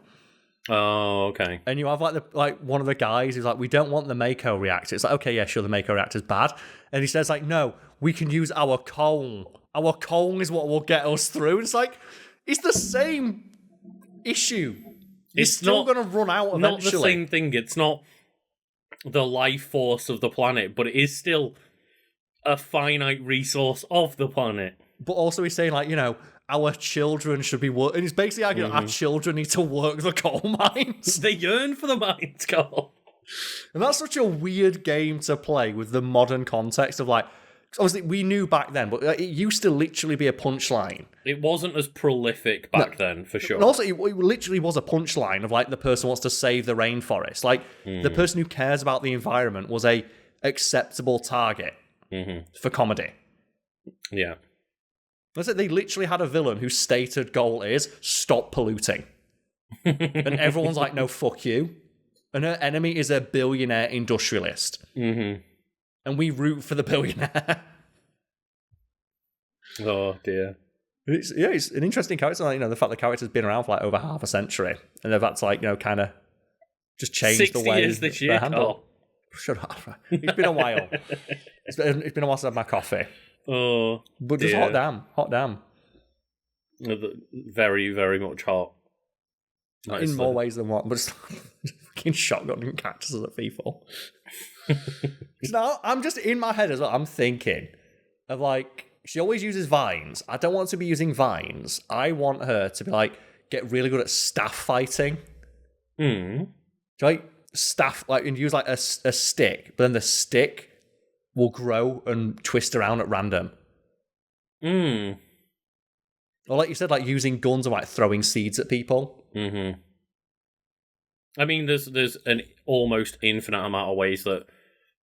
Oh, okay. And you have like one of the guys who's like, we don't want the Mako reactor. It's like, okay, yeah, sure, the Mako reactor's bad. And he says like, no, we can use our coal. Our coal is what will get us through. It's like, it's the same issue. It's still going to run out eventually. Not the same thing. It's not the life force of the planet, but it is still a finite resource of the planet. But also he's saying like, our children should be working. And he's basically arguing our children need to work the coal mines. They yearn for the mines, Karl. And that's such a weird game to play with the modern context of like, obviously we knew back then, but it used to literally be a punchline. It wasn't as prolific back then, for sure. And also it literally was a punchline of like the person wants to save the rainforest. Like the person who cares about the environment was a acceptable target for comedy. Yeah. That's it. They literally had a villain whose stated goal is stop polluting. And everyone's like, no, fuck you. And her enemy is a billionaire industrialist. And we root for the billionaire. Oh, dear. It's an interesting character. Like, the fact the character's been around for like over half a century. And they've had to like, kind of just change the way this year, Karl. Shut up. It's been a while. It's been a while since I had my coffee. Oh, but just hot damn. Very, very much hot. In more ways than one, but just fucking shotgunning cactuses at people. So I'm just in my head as well. I'm thinking of like, she always uses vines. I don't want to be using vines. I want her to be like, get really good at staff fighting. Like staff, like, and use like a stick, but then the stick will grow and twist around at random. Or like you said, like using guns or like throwing seeds at people. Mm-hmm. I mean, there's an almost infinite amount of ways that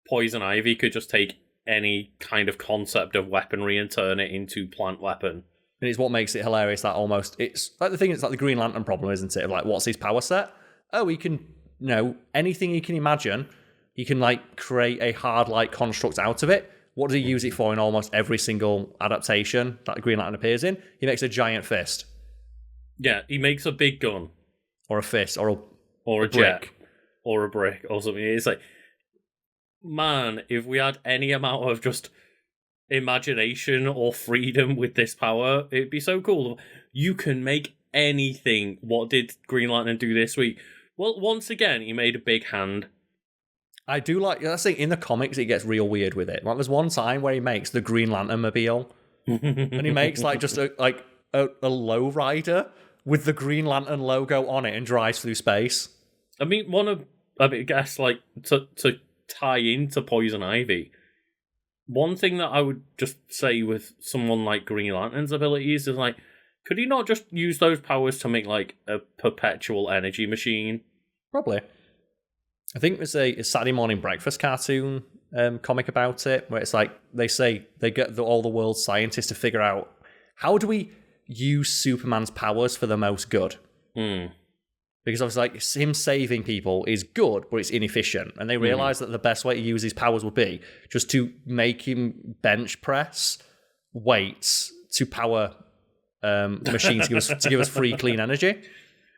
poison ivy could just take any kind of concept of weaponry and turn it into plant weapon. And it's what makes it hilarious that it's like the thing is like the Green Lantern problem, isn't it? Of like, what's his power set? Oh, he can, anything he can imagine, he can like create a hard light construct out of it. What does he use it for in almost every single adaptation that the Green Lantern appears in? He makes a giant fist. Yeah, he makes a big gun. Or a fist, or a jet. Brick. Or a brick, or something. It's like, man, if we had any amount of just imagination or freedom with this power, it'd be so cool. You can make anything. What did Green Lantern do this week? Well, once again, he made a big hand. I do like, that's the thing, in the comics, it gets real weird with it. Like, there's one time where he makes the Green Lantern mobile, and he makes like just a lowrider with the Green Lantern logo on it and drives through space. I mean, I guess, like, to tie into Poison Ivy, one thing that I would just say with someone like Green Lantern's abilities is, like, could he not just use those powers to make, like, a perpetual energy machine? Probably. I think there's a Saturday Morning Breakfast cartoon comic about it, where it's like, they say they get all the world's scientists to figure out, how do we use Superman's powers for the most good? Because obviously, like, him saving people is good, but it's inefficient. And they realize that the best way to use his powers would be just to make him bench press weights to power machines to give us free, clean energy.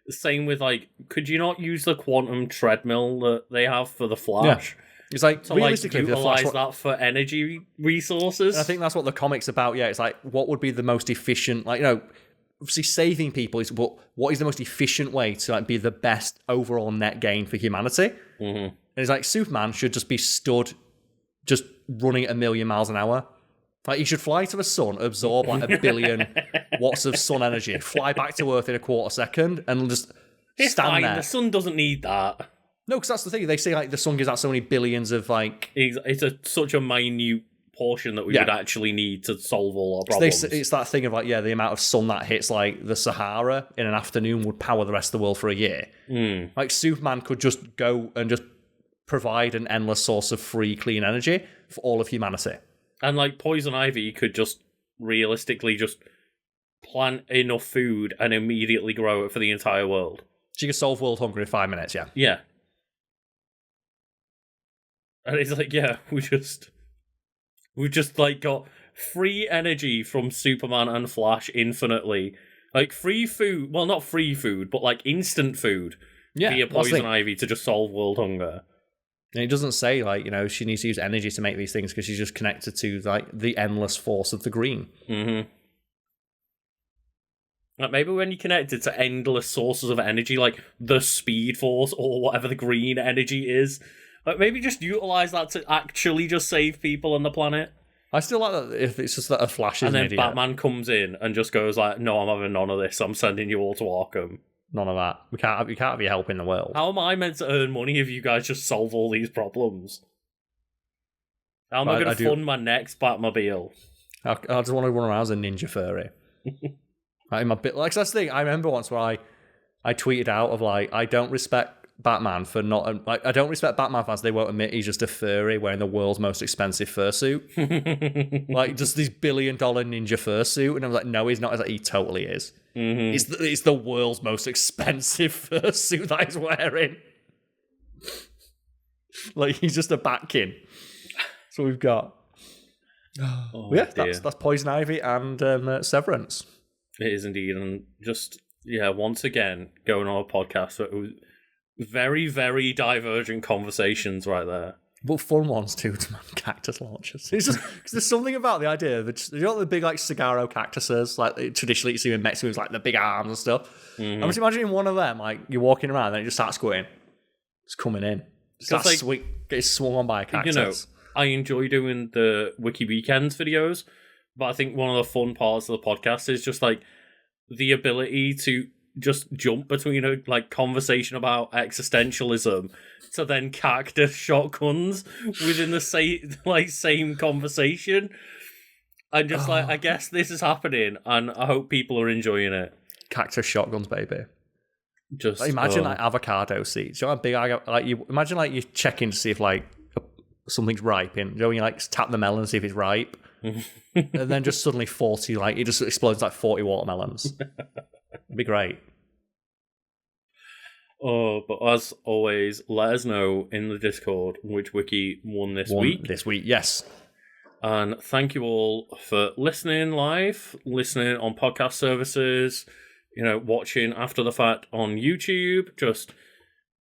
Same with, like, could you not use the quantum treadmill that they have for the Flash? Yeah. It's like, to, realistically, like, utilize that for energy resources. And I think that's what the comic's about. Yeah, it's like, what would be the most efficient, like, obviously saving people is what is the most efficient way to like be the best overall net gain for humanity. And it's like, Superman should just be stood just running at 1,000,000 miles an hour. Like, he should fly to the sun, absorb like 1 billion watts of sun energy, fly back to Earth in a quarter second, and just stand there. The sun doesn't need that. No, because that's the thing. They say like the sun gives out so many billions of like. It's such a minute portion that we would actually need to solve all our problems. It's that thing of like, the amount of sun that hits like the Sahara in an afternoon would power the rest of the world for a year. Like, Superman could just go and just provide an endless source of free, clean energy for all of humanity. And like, Poison Ivy could just realistically just plant enough food and immediately grow it for the entire world. She could solve world hunger in 5 minutes, yeah. Yeah. And it's like, we've just like got free energy from Superman and Flash infinitely. Like, free food, well, not free food, but like instant food via Poison Ivy to just solve world hunger. And it doesn't say, like, she needs to use energy to make these things because she's just connected to, like, the endless force of the green. Like, maybe when you're connected to endless sources of energy, like the speed force or whatever the green energy is, like, maybe just utilize that to actually just save people on the planet. I still like that if it's just that a Flash is an idiot. And then Batman comes in and just goes like, no, I'm having none of this. I'm sending you all to Arkham. None of that. We can't have you helping the world. How am I meant to earn money if you guys just solve all these problems? How am I going to fund my next Batmobile? I just want to run around as a ninja furry. Like, that's the thing. I remember once where I tweeted out of like, I don't respect Batman for not, like, I don't respect Batman fans. They won't admit he's just a furry wearing the world's most expensive fursuit. Like, just this $1 billion ninja fursuit. And I was like, no, he's not. I was like, he totally is. It's the world's most expensive fursuit that he's wearing. Like, he's just a batkin. That's what we've got. That's Poison Ivy and Severance. It is indeed. And just, once again, going on a podcast, so it was very, very divergent conversations right there. But fun ones too, to man cactus launchers. It's just because there's something about the idea that the big like cigarro cactuses, like traditionally you see in Mexico, with like the big arms and stuff. I'm just imagining one of them, like you're walking around and it just starts squirting. It's coming in. Starts getting swung on by a cactus. I enjoy doing the Wiki Weekends videos, but I think one of the fun parts of the podcast is just like the ability to just jump between a like conversation about existentialism to then cactus shotguns within the same conversation. I'm just like, I guess this is happening, and I hope people are enjoying it. Cactus shotguns, baby. Just imagine like avocado seeds. You know how big you imagine like you're checking to see if like something's ripe, and you know when you like tap the melon and see if it's ripe, and then just suddenly 40 like it just explodes like 40 watermelons. It'd be great. Oh, but as always, let us know in the Discord which wiki won this week. This week, yes. And thank you all for listening live, listening on podcast services, watching after the fact on YouTube. Just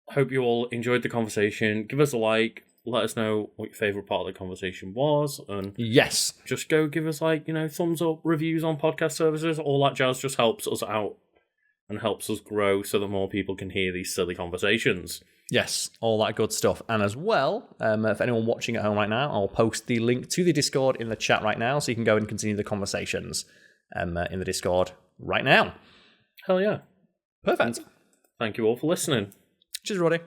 hope you all enjoyed the conversation. Give us a like. Let us know what your favourite part of the conversation was. And yes, just go give us thumbs up, reviews on podcast services. All that jazz just helps us out and helps us grow so that more people can hear these silly conversations. Yes, all that good stuff. And as well, for anyone watching at home right now, I'll post the link to the Discord in the chat right now, so you can go and continue the conversations in the Discord right now. Hell yeah. Perfect. Thank you all for listening. Cheers, Roddy.